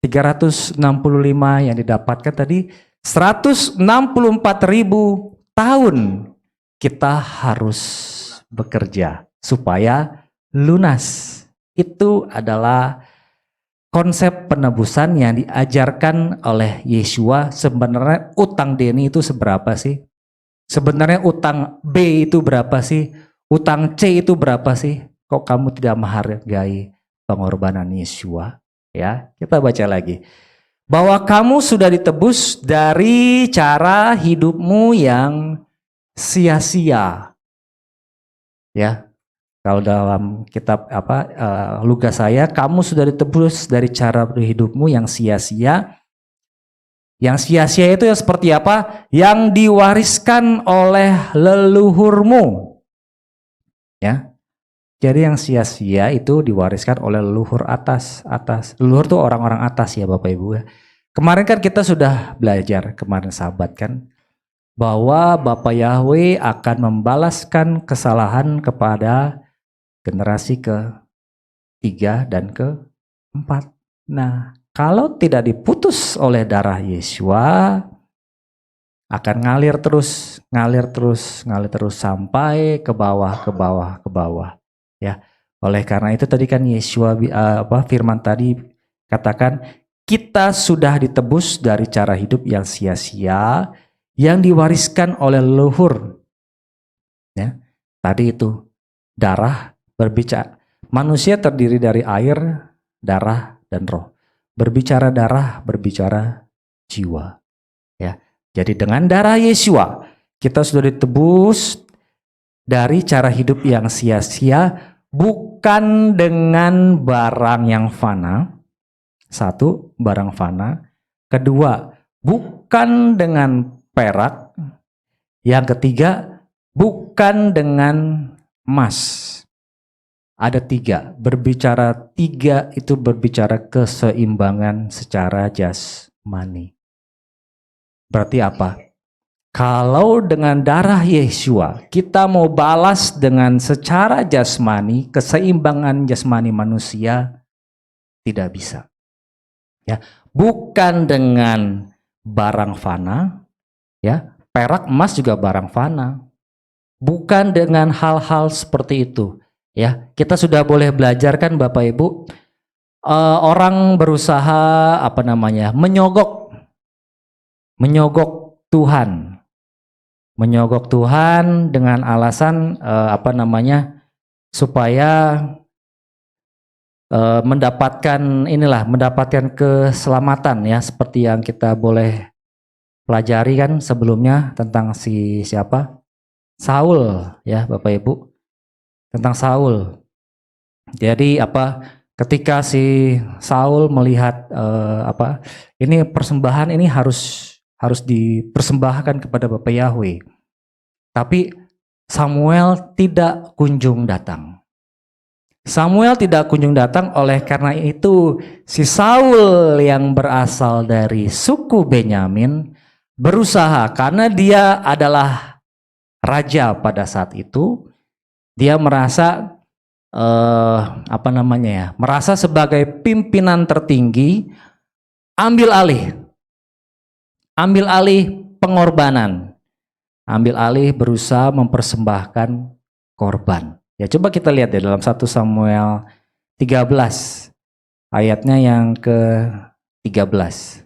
365 yang didapatkan tadi 164.000 tahun kita harus bekerja supaya lunas. Itu adalah konsep penebusan yang diajarkan oleh Yeshua. Sebenarnya utang Denny itu seberapa sih? Sebenarnya utang B itu berapa sih? Utang C itu berapa sih? Kok kamu tidak menghargai pengorbanan Yeshua? Ya, kita baca lagi. Bahwa kamu sudah ditebus dari cara hidupmu yang sia-sia. Ya. Kalau dalam kitab Lukas saya, kamu sudah ditebus dari cara hidupmu yang sia-sia. Yang sia-sia itu yang seperti apa? Yang diwariskan oleh leluhurmu. Ya. Jadi yang sia-sia itu diwariskan oleh leluhur atas. Leluhur itu orang-orang atas ya Bapak Ibu ya. Kemarin kan kita sudah belajar, kemarin sahabat kan, bahwa Bapa Yahweh akan membalaskan kesalahan kepada generasi ketiga dan keempat. Nah, kalau tidak diputus oleh darah Yesua, akan ngalir terus, ngalir terus, ngalir terus sampai ke bawah, ke bawah, ke bawah. Ya, oleh karena itu tadi kan Yesua firman tadi katakan kita sudah ditebus dari cara hidup yang sia-sia yang diwariskan oleh leluhur. Ya, tadi itu darah berbicara. Manusia terdiri dari air, darah, dan roh. Berbicara darah, berbicara jiwa. Ya, jadi dengan darah Yesua kita sudah ditebus dari cara hidup yang sia-sia, bukan dengan barang yang fana. Satu, barang fana. Kedua, bukan dengan perak. Yang ketiga, bukan dengan emas. Ada tiga. Berbicara tiga itu berbicara keseimbangan secara jasmani. Berarti apa? Kalau dengan darah Yesua kita mau balas dengan secara jasmani, keseimbangan jasmani manusia tidak bisa. Ya, bukan dengan barang fana, ya, perak emas juga barang fana. Bukan dengan hal-hal seperti itu, ya. Kita sudah boleh belajar kan Bapak Ibu, orang berusaha menyogok Tuhan. Menyogok Tuhan dengan alasan supaya mendapatkan keselamatan, ya, seperti yang kita boleh pelajari kan sebelumnya tentang Saul, ya Bapak Ibu, tentang Saul. Jadi ketika si Saul melihat ini persembahan ini harus dipersembahkan kepada Bapa Yahweh, tapi Samuel tidak kunjung datang. Samuel tidak kunjung datang, oleh karena itu si Saul yang berasal dari suku Benyamin berusaha, karena dia adalah raja pada saat itu, dia merasa merasa sebagai pimpinan tertinggi, ambil alih pengorbanan, ambil alih berusaha mempersembahkan korban. Ya, coba kita lihat ya dalam 1 Samuel 13 ayatnya yang ke-13.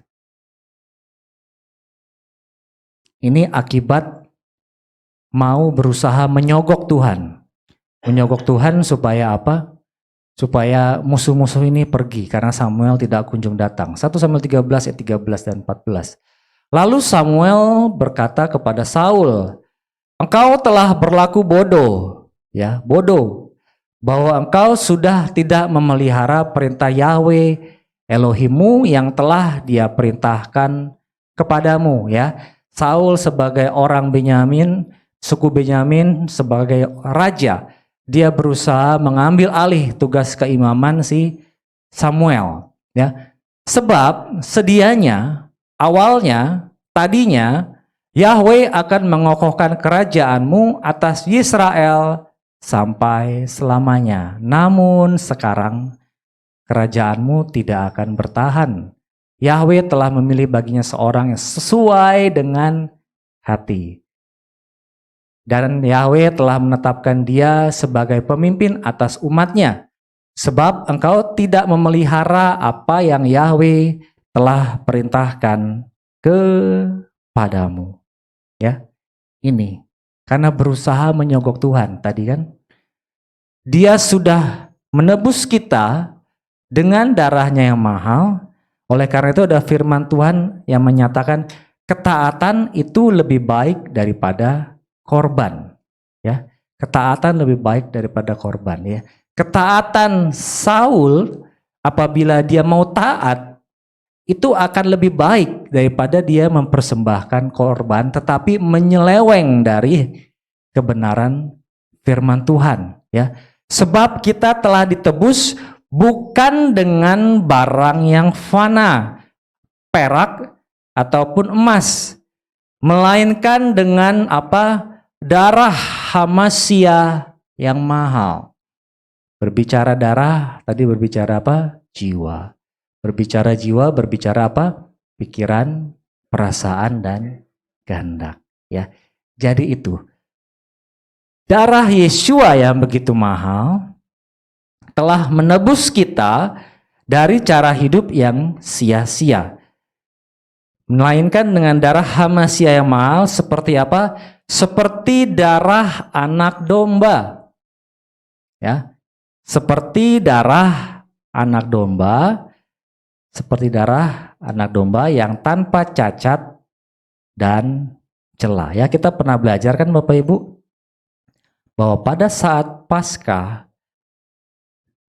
Ini akibat mau berusaha menyogok Tuhan. Menyogok Tuhan supaya apa? Supaya musuh-musuh ini pergi, karena Samuel tidak kunjung datang. 1 Samuel 13 ayat 13 dan 14. Lalu Samuel berkata kepada Saul, "Engkau telah berlaku bodoh, ya, bodoh, bahwa engkau sudah tidak memelihara perintah Yahweh Elohimmu yang telah Dia perintahkan kepadamu." Ya, Saul sebagai orang Benyamin, suku Benyamin, sebagai raja, dia berusaha mengambil alih tugas keimaman si Samuel, ya. Sebab tadinya Yahweh akan mengokohkan kerajaanmu atas Israel sampai selamanya. Namun sekarang kerajaanmu tidak akan bertahan. Yahweh telah memilih baginya seorang yang sesuai dengan hati. Dan Yahweh telah menetapkan dia sebagai pemimpin atas umatnya. Sebab engkau tidak memelihara apa yang Yahweh telah perintahkan kepadamu. Ya, ini karena berusaha menyogok Tuhan tadi kan. Dia sudah menebus kita dengan darahnya yang mahal. Oleh karena itu ada firman Tuhan yang menyatakan ketaatan itu lebih baik daripada korban, ya. Ketaatan lebih baik daripada korban, ya. Ketaatan Saul apabila dia mau taat itu akan lebih baik daripada dia mempersembahkan korban tetapi menyeleweng dari kebenaran firman Tuhan, ya. Sebab kita telah ditebus bukan dengan barang yang fana. perak ataupun emas, melainkan dengan apa? Darah Hamasya yang mahal. Berbicara darah, tadi berbicara apa? Jiwa. Berbicara jiwa, berbicara apa? Pikiran, perasaan, dan kehendak. Ya, jadi itu darah Yesua yang begitu mahal telah menebus kita dari cara hidup yang sia-sia. Melainkan dengan darah Hamasya yang mahal seperti apa? Seperti darah anak domba. Ya. Seperti darah anak domba, seperti darah anak domba yang tanpa cacat dan celah. Ya, kita pernah belajar kan Bapak Ibu bahwa pada saat Paskah,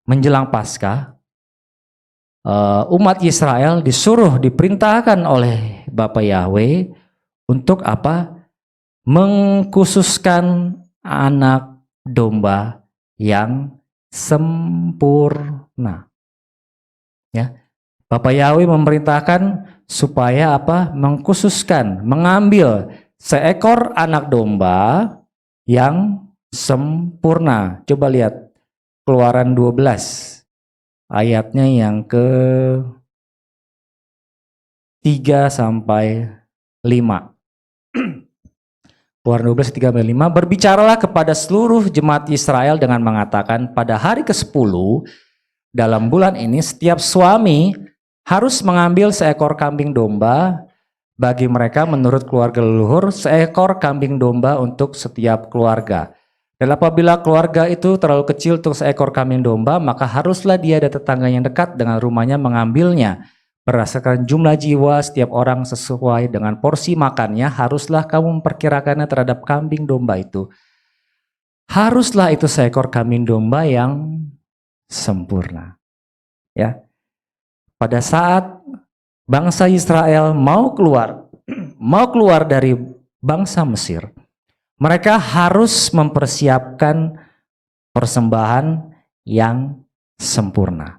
menjelang Paskah, umat Israel diperintahkan oleh Bapa Yahweh untuk apa? Mengkhususkan anak domba yang sempurna. Ya. Bapa Yahweh memerintahkan supaya apa? Mengkhususkan, mengambil seekor anak domba yang sempurna. Coba lihat Keluaran 12 ayatnya yang ke 3 sampai 5. Keluaran 12 3 sampai 5, berbicaralah kepada seluruh jemaat Israel dengan mengatakan, pada hari ke-10 dalam bulan ini setiap suami harus mengambil seekor kambing domba bagi mereka menurut keluarga leluhur, seekor kambing domba untuk setiap keluarga. Dan apabila keluarga itu terlalu kecil untuk seekor kambing domba, maka haruslah dia dan tetangga yang dekat dengan rumahnya mengambilnya. Berdasarkan jumlah jiwa setiap orang sesuai dengan porsi makannya, haruslah kamu memperkirakannya terhadap kambing domba itu. Haruslah itu seekor kambing domba yang sempurna. Ya. Pada saat bangsa Israel mau keluar dari bangsa Mesir, mereka harus mempersiapkan persembahan yang sempurna.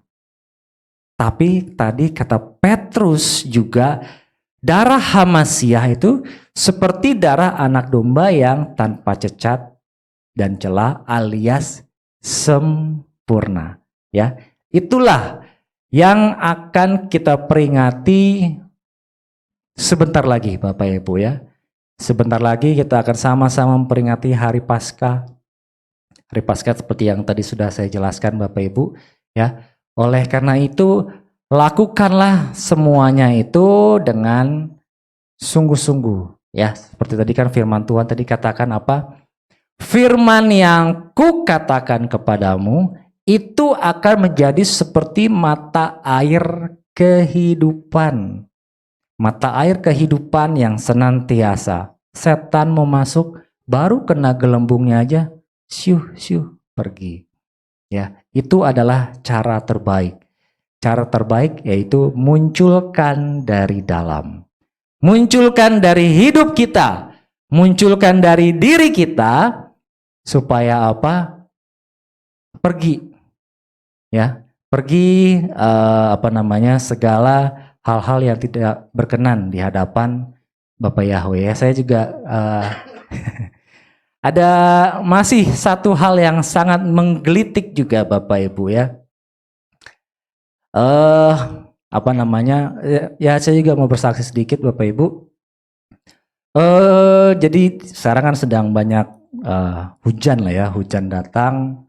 Tapi tadi kata Petrus juga, darah Hamasya itu seperti darah anak domba yang tanpa cacat dan celah alias sempurna. Ya, itulah yang akan kita peringati sebentar lagi Bapak Ibu ya. Sebentar lagi kita akan sama-sama memperingati hari Paskah. Hari Paskah seperti yang tadi sudah saya jelaskan Bapak Ibu ya. Oleh karena itu, lakukanlah semuanya itu dengan sungguh-sungguh. Ya, seperti tadi kan firman Tuhan tadi katakan apa? Firman yang kukatakan kepadamu itu akan menjadi seperti mata air kehidupan. Mata air kehidupan yang senantiasa. Setan mau masuk, baru kena gelembungnya aja, syuh pergi. Ya, itu adalah cara terbaik. Cara terbaik yaitu munculkan dari dalam. Munculkan dari hidup kita. Munculkan dari diri kita supaya apa? Pergi. Ya, pergi segala hal-hal yang tidak berkenan di hadapan Bapak Yahweh. Saya juga ada masih satu hal yang sangat menggelitik juga Bapak Ibu ya. Ya saya juga mau bersaksi sedikit Bapak Ibu. Jadi sekarang kan sedang banyak hujan lah ya, hujan datang.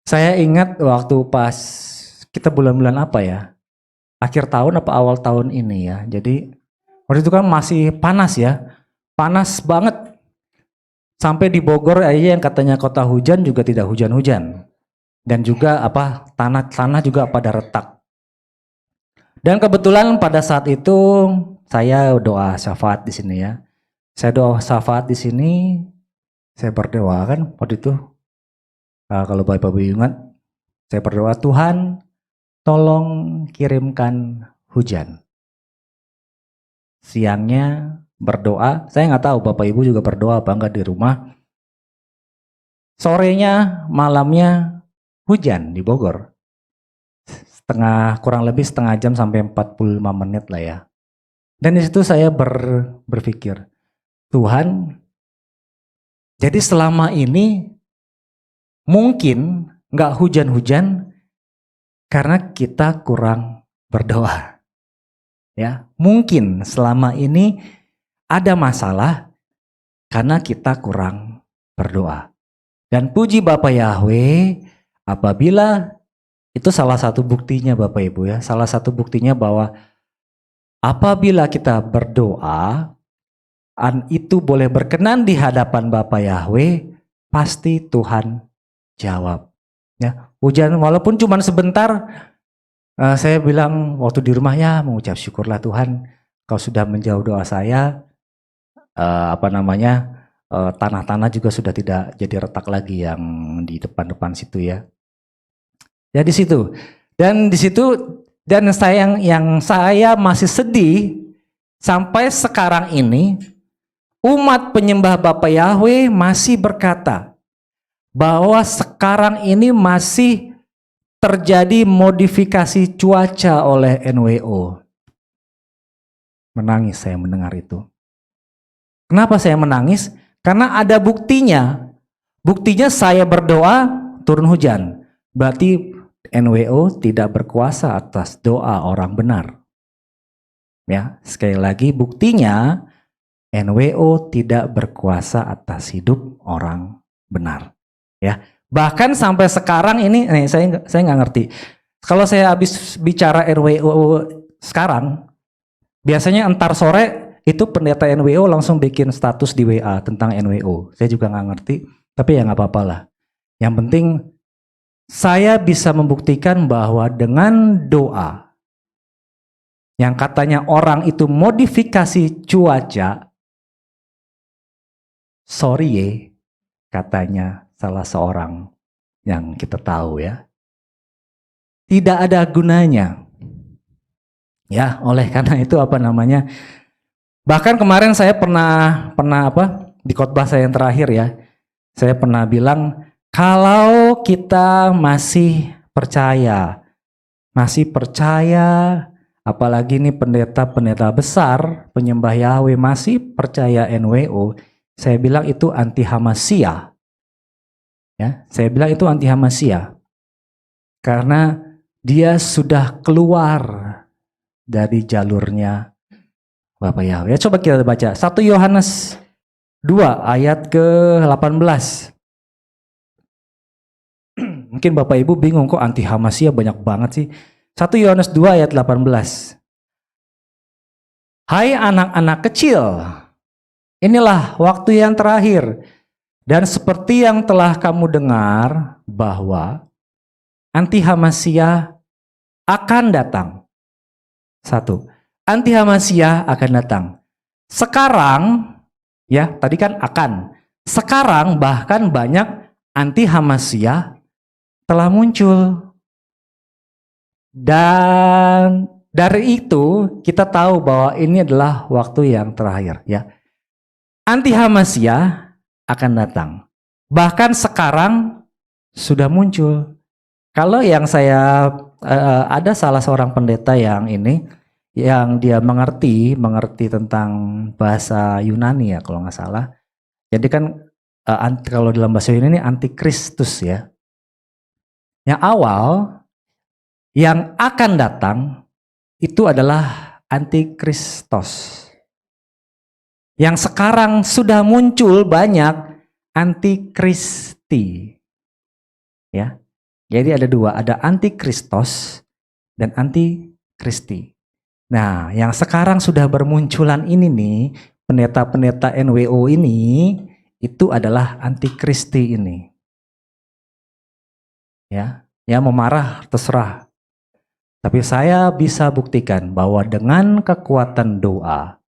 Saya ingat waktu pas kita bulan-bulan apa ya? Akhir tahun apa awal tahun ini ya. Jadi waktu itu kan masih panas ya. Panas banget. Sampai di Bogor aja yang katanya kota hujan juga tidak hujan-hujan. Dan juga tanah juga pada retak. Dan kebetulan pada saat itu saya doa syafaat di sini ya. Saya doa syafaat di sini, saya berdoa kan waktu itu. Kalau Bapak Ibu ingat, saya berdoa, Tuhan tolong kirimkan hujan. Siangnya berdoa, saya nggak tahu Bapak Ibu juga berdoa apa enggak di rumah. Sorenya, malamnya hujan di Bogor. kurang lebih setengah jam sampai 45 menit lah ya. Dan di situ saya berpikir, Tuhan, jadi selama ini mungkin nggak hujan-hujan karena kita kurang berdoa. Ya, mungkin selama ini ada masalah karena kita kurang berdoa. Dan puji Bapak Yahweh, apabila itu salah satu buktinya Bapak Ibu ya, salah satu buktinya bahwa apabila kita berdoa, itu boleh berkenan di hadapan Bapak Yahweh, pasti Tuhan jawab. Ya, hujan walaupun cuma sebentar, saya bilang waktu di rumah ya mengucap syukurlah Tuhan, Kau sudah menjawab doa saya. Tanah-tanah juga sudah tidak jadi retak lagi yang di depan-depan situ ya. Ya di situ. Dan di situ. Dan yang saya masih sedih sampai sekarang ini umat penyembah Bapak Yahweh masih berkata bahwa sekarang ini masih terjadi modifikasi cuaca oleh NWO. Menangis saya mendengar itu. Kenapa saya menangis? Karena ada buktinya. Buktinya saya berdoa turun hujan. Berarti NWO tidak berkuasa atas doa orang benar. Ya, sekali lagi buktinya NWO tidak berkuasa atas hidup orang benar. Ya, bahkan sampai sekarang ini, saya nggak ngerti. Kalau saya habis bicara NWO sekarang, biasanya entar sore itu pendeta NWO langsung bikin status di WA tentang NWO. Saya juga nggak ngerti, tapi ya nggak apa-apa lah. Yang penting saya bisa membuktikan bahwa dengan doa yang katanya orang itu modifikasi cuaca, sorry katanya salah seorang yang kita tahu ya, tidak ada gunanya. Ya, oleh karena itu bahkan kemarin saya pernah di khotbah saya yang terakhir ya, saya pernah bilang kalau kita masih percaya, apalagi ini pendeta-pendeta besar, penyembah Yahweh masih percaya NWO, saya bilang itu anti Hamasiyah. Ya, saya bilang itu anti Hamasiyah. Karena dia sudah keluar dari jalurnya Bapak Yahweh. Ya, coba kita baca 1 Yohanes 2 ayat ke-18. Mungkin Bapak Ibu bingung kok anti Hamasiyah banyak banget sih. 1 Yohanes 2 ayat 18. Hai anak-anak kecil, inilah waktu yang terakhir. Dan seperti yang telah kamu dengar bahwa anti Hamasiyah akan datang. 1. Anti Hamasiyah akan datang. Sekarang, ya tadi kan akan. Sekarang bahkan banyak anti Hamasiyah telah muncul. Dan dari itu kita tahu bahwa ini adalah waktu yang terakhir ya. Anti Hamasiyah akan datang. Bahkan sekarang sudah muncul. Kalau yang saya ada salah seorang pendeta yang dia mengerti tentang bahasa Yunani ya kalau nggak salah. Jadi kan kalau dalam bahasa Yunani antikristus ya. Yang awal yang akan datang itu adalah antikristos. Yang sekarang sudah muncul banyak antikristi. Ya. Jadi ada dua, ada antikristos dan antikristi. Nah, yang sekarang sudah bermunculan ini nih, pendeta-pendeta NWO ini itu adalah antikristi ini. Ya mau marah terserah. Tapi saya bisa buktikan bahwa dengan kekuatan doa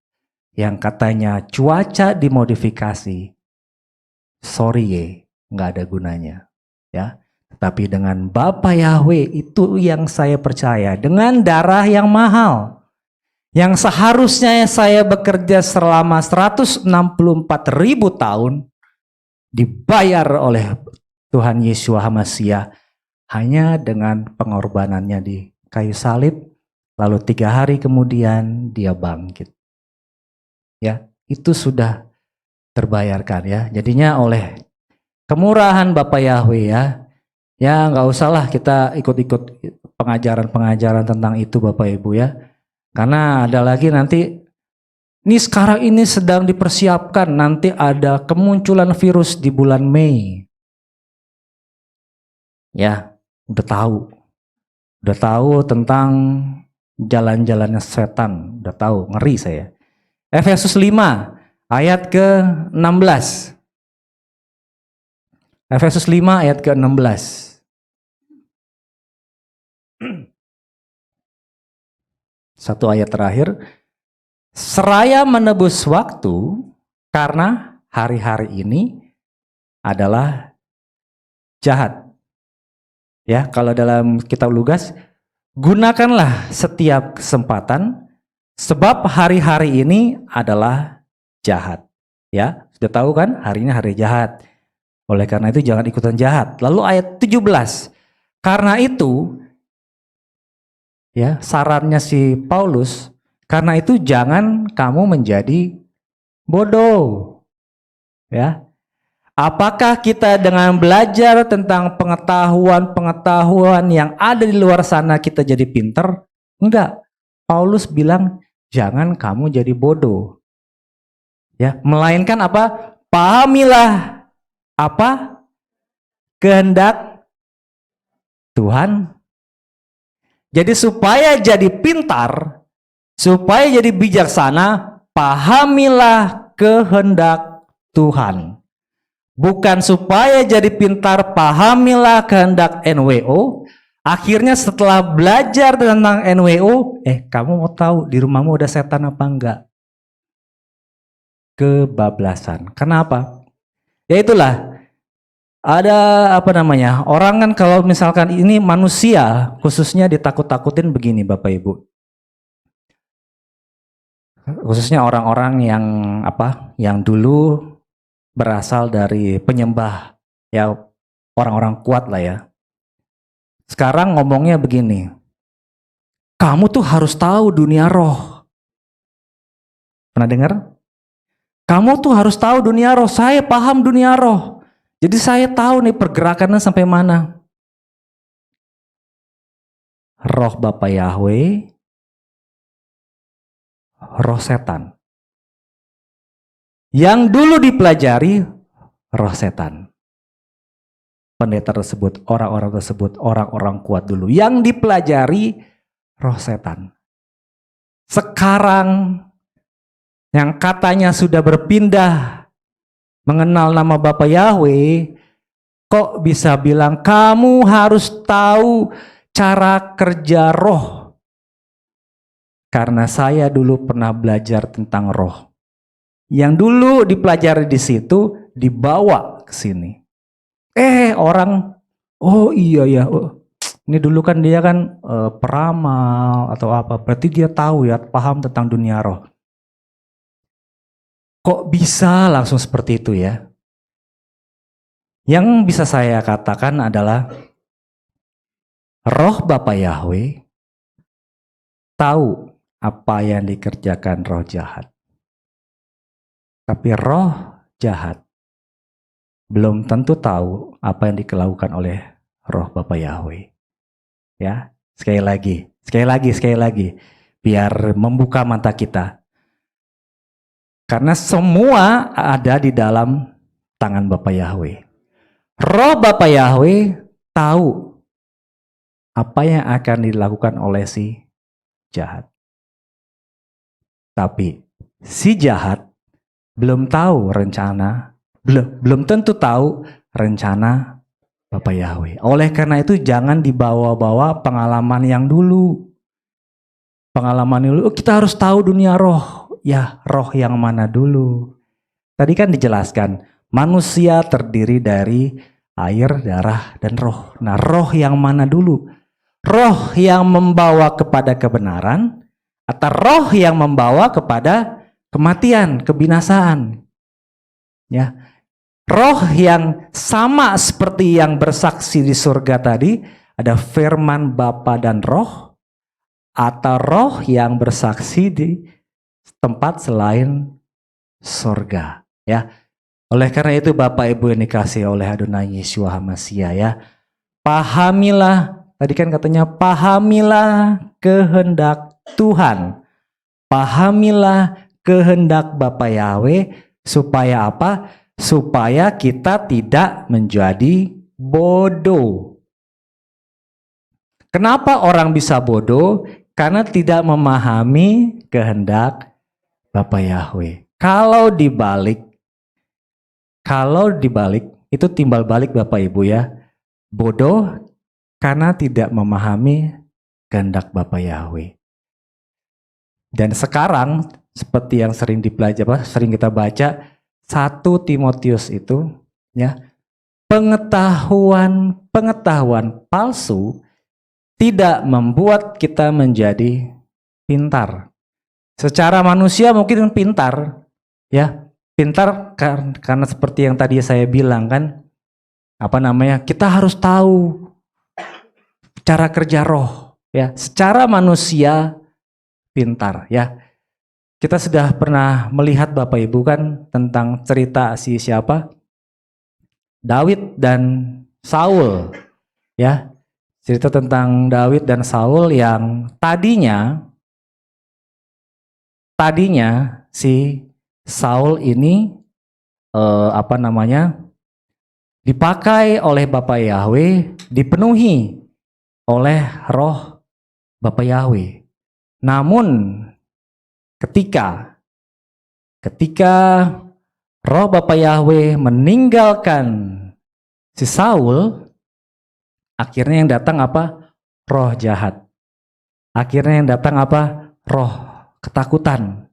yang katanya cuaca dimodifikasi, sorry nggak ada gunanya. Ya, tapi dengan Bapa Yahweh itu yang saya percaya, dengan darah yang mahal, yang seharusnya saya bekerja selama 164.000 tahun, dibayar oleh Tuhan Yesus Hamasiyah hanya dengan pengorbanannya di kayu salib, lalu 3 hari kemudian dia bangkit. Ya, itu sudah terbayarkan ya. Jadinya oleh kemurahan Bapa Yahweh ya nggak usahlah kita ikut-ikut pengajaran-pengajaran tentang itu Bapak Ibu ya. Karena ada lagi nanti, ini sekarang ini sedang dipersiapkan, nanti ada kemunculan virus di bulan Mei. Ya, udah tahu tentang jalan-jalannya setan, udah tahu, ngeri saya. Efesus 5 ayat ke-16. Efesus 5 ayat ke-16. Satu ayat terakhir. Seraya menebus waktu karena hari-hari ini adalah jahat. Ya, kalau dalam kitab Lukas, gunakanlah setiap kesempatan sebab hari-hari ini adalah jahat. Ya, sudah tahu kan? Hari ini hari jahat. Oleh karena itu jangan ikutan jahat. Lalu ayat 17. Karena itu ya, sarannya si Paulus, karena itu jangan kamu menjadi bodoh. Ya. Apakah kita dengan belajar tentang pengetahuan yang ada di luar sana kita jadi pinter? Enggak. Paulus bilang jangan kamu jadi bodoh. Ya, melainkan apa? Pahamilah apa? Kehendak Tuhan. Jadi supaya jadi pintar, supaya jadi bijaksana, pahamilah kehendak Tuhan. Bukan supaya jadi pintar, pahamilah kehendak NWO. Akhirnya setelah belajar tentang NWO, kamu mau tahu di rumahmu ada setan apa enggak? Kebablasan. Kenapa? Ya itulah. Ada orang kan kalau misalkan ini manusia, khususnya ditakut-takutin begini Bapak Ibu. Khususnya orang-orang yang dulu berasal dari penyembah, ya orang-orang kuat lah ya. Sekarang ngomongnya begini, kamu tuh harus tahu dunia roh. Pernah dengar? Kamu tuh harus tahu dunia roh, saya paham dunia roh. Jadi saya tahu nih pergerakannya sampai mana. Roh Bapa Yahweh, roh setan. Yang dulu dipelajari roh setan. Pendeta tersebut, orang-orang tersebut, orang-orang kuat dulu. Yang dipelajari roh setan. Sekarang yang katanya sudah berpindah mengenal nama Bapa Yahweh, kok bisa bilang kamu harus tahu cara kerja roh? Karena saya dulu pernah belajar tentang roh. Yang dulu dipelajari di situ dibawa ke sini. Orang, oh iya ya, ini dulu kan dia kan peramal atau apa, berarti dia tahu ya, paham tentang dunia roh. Kok bisa langsung seperti itu ya? Yang bisa saya katakan adalah roh Bapa Yahweh tahu apa yang dikerjakan roh jahat. Tapi roh jahat belum tentu tahu apa yang dilakukan oleh roh Bapa Yahweh. Ya, sekali lagi, biar membuka mata kita. Karena semua ada di dalam tangan Bapa Yahweh. Roh Bapa Yahweh tahu apa yang akan dilakukan oleh si jahat. Tapi si jahat belum tahu rencana, belum tentu tahu rencana Bapa Yahweh. Oleh karena itu jangan dibawa-bawa pengalaman yang dulu. Pengalaman dulu, kita harus tahu dunia roh. Ya, roh yang mana dulu? Tadi kan dijelaskan, manusia terdiri dari air, darah, dan roh. Nah, roh yang mana dulu? Roh yang membawa kepada kebenaran atau roh yang membawa kepada kematian, kebinasaan. Ya. Roh yang sama seperti yang bersaksi di surga tadi, ada firman Bapa dan roh. atau roh yang bersaksi di tempat selain surga, ya. Oleh karena itu Bapak Ibu yang dikasihi oleh Adonai Yeshua HaMashiach, ya, pahamilah, tadi kan katanya pahamilah kehendak Tuhan, pahamilah kehendak Bapa Yahweh, supaya apa? Supaya kita tidak menjadi bodoh. Kenapa orang bisa bodoh? Karena tidak memahami kehendak Bapa Yahweh. Kalau dibalik itu timbal balik Bapak Ibu, ya. Bodoh karena tidak memahami kehendak Bapa Yahweh. Dan sekarang seperti yang sering dipelajari, sering kita baca 1 Timotius itu, ya, pengetahuan palsu tidak membuat kita menjadi pintar. Secara manusia mungkin pintar, ya, pintar karena seperti yang tadi saya bilang kan, kita harus tahu cara kerja roh, ya. Secara manusia pintar, ya. Kita sudah pernah melihat Bapak Ibu kan tentang cerita siapa? Daud dan Saul, ya. Cerita tentang Daud dan Saul yang tadinya si Saul ini dipakai oleh Bapa Yahweh, dipenuhi oleh roh Bapa Yahweh. Namun ketika roh Bapa Yahweh meninggalkan si Saul, akhirnya yang datang apa? Roh jahat. Akhirnya yang datang apa? Roh ketakutan.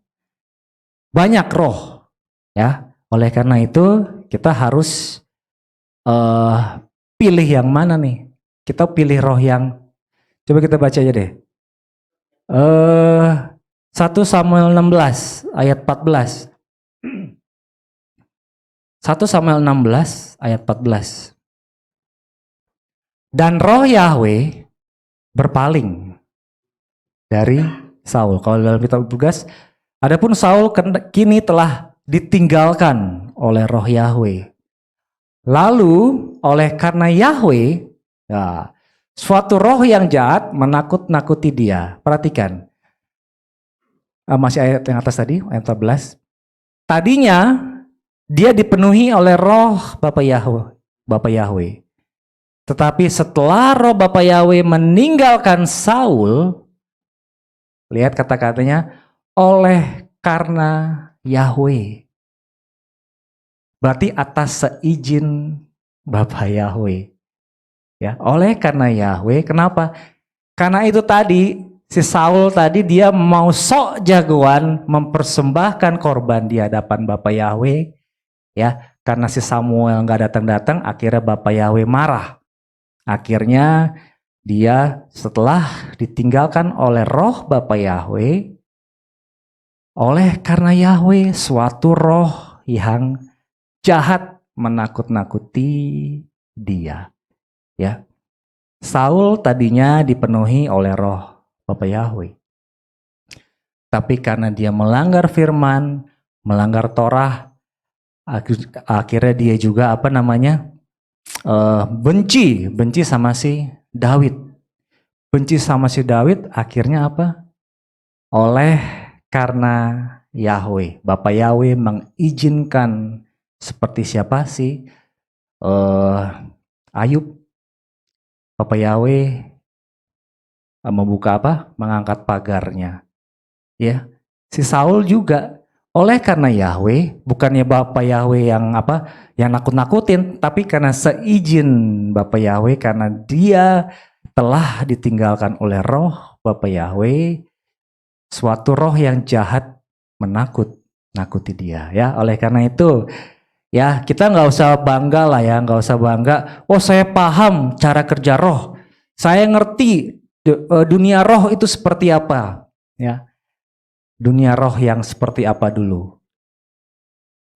Banyak roh, ya. Oleh karena itu kita harus pilih yang mana nih? Kita pilih roh yang, coba kita baca aja deh. 1 Samuel 16 ayat 14. 1 Samuel 16 ayat 14. Dan roh Yahweh berpaling dari Saul. Kalau dalam kitab Lukas, adapun Saul kini telah ditinggalkan oleh roh Yahweh. Lalu oleh karena Yahweh, ya, suatu roh yang jahat menakut-nakuti dia. Perhatikan. Masih ayat yang atas tadi, ayat 14. Tadinya dia dipenuhi oleh roh Bapa Yahweh. Tetapi setelah roh Bapa Yahweh meninggalkan Saul, lihat kata-katanya, oleh karena Yahweh. Berarti atas seizin Bapa Yahweh. Ya, oleh karena Yahweh, kenapa? Karena itu tadi, si Saul tadi dia mau sok jagoan mempersembahkan korban di hadapan Bapa Yahweh, ya, karena si Samuel nggak datang-datang, akhirnya Bapa Yahweh marah. Akhirnya dia setelah ditinggalkan oleh roh Bapa Yahweh, oleh karena Yahweh suatu roh yang jahat menakut-nakuti dia, ya. Saul tadinya dipenuhi oleh roh Bapa Yahweh, tapi karena dia melanggar firman, melanggar Torah, akhirnya dia juga benci sama si Daud. Benci sama si Daud, akhirnya apa? Oleh karena Yahweh, Bapa Yahweh mengizinkan seperti siapa sih? Ayub. Bapa Yahweh membuka mengangkat pagarnya. Ya, si Saul juga oleh karena Yahweh, bukannya Bapa Yahweh yang nakut-nakutin, tapi karena seizin Bapa Yahweh, karena dia telah ditinggalkan oleh roh Bapa Yahweh, suatu roh yang jahat menakut-nakuti dia, ya. Oleh karena itu, ya, kita nggak usah bangga lah, ya, nggak usah bangga. Oh, saya paham cara kerja roh, saya ngerti dunia roh itu seperti apa, ya. Dunia roh yang seperti apa dulu?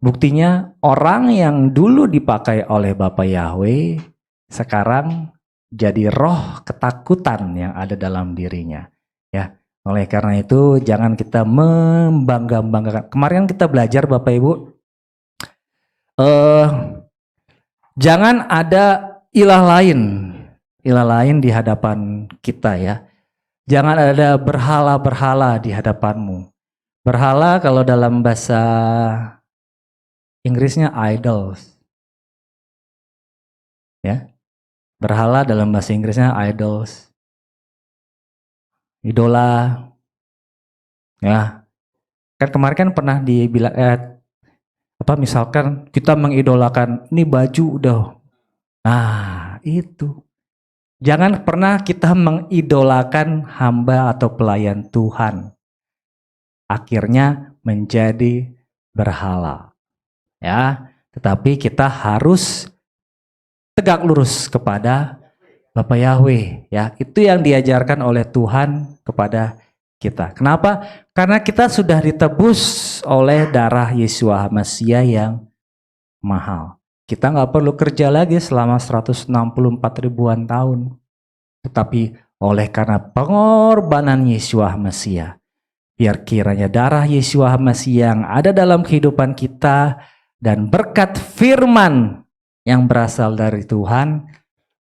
Buktinya orang yang dulu dipakai oleh Bapa Yahweh sekarang jadi roh ketakutan yang ada dalam dirinya. Ya, oleh karena itu jangan kita membangga-banggakan. Kemarin kita belajar Bapak Ibu, jangan ada ilah lain di hadapan kita ya. Jangan ada berhala-berhala di hadapanmu. Berhala kalau dalam bahasa Inggrisnya idols. Ya. Berhala dalam bahasa Inggrisnya idols. Idola. Ya. Kan kemarin kan pernah dibilang misalkan kita mengidolakan ini baju udah. Nah, itu. Jangan pernah kita mengidolakan hamba atau pelayan Tuhan. Akhirnya menjadi berhala. Ya, tetapi kita harus tegak lurus kepada Bapak Yahweh, ya. Itu yang diajarkan oleh Tuhan kepada kita. Kenapa? Karena kita sudah ditebus oleh darah Yeshua Mesias yang mahal. Kita nggak perlu kerja lagi selama 164 ribuan tahun. Tetapi oleh karena pengorbanan Yeshua Mesias, biar kiranya darah Yeshua Mesias yang ada dalam kehidupan kita dan berkat firman yang berasal dari Tuhan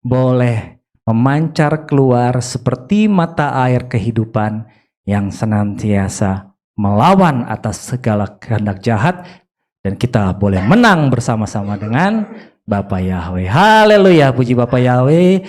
boleh memancar keluar seperti mata air kehidupan yang senantiasa melawan atas segala kehendak jahat, dan kita boleh menang bersama-sama dengan Bapak Yahweh. Haleluya, puji Bapak Yahweh.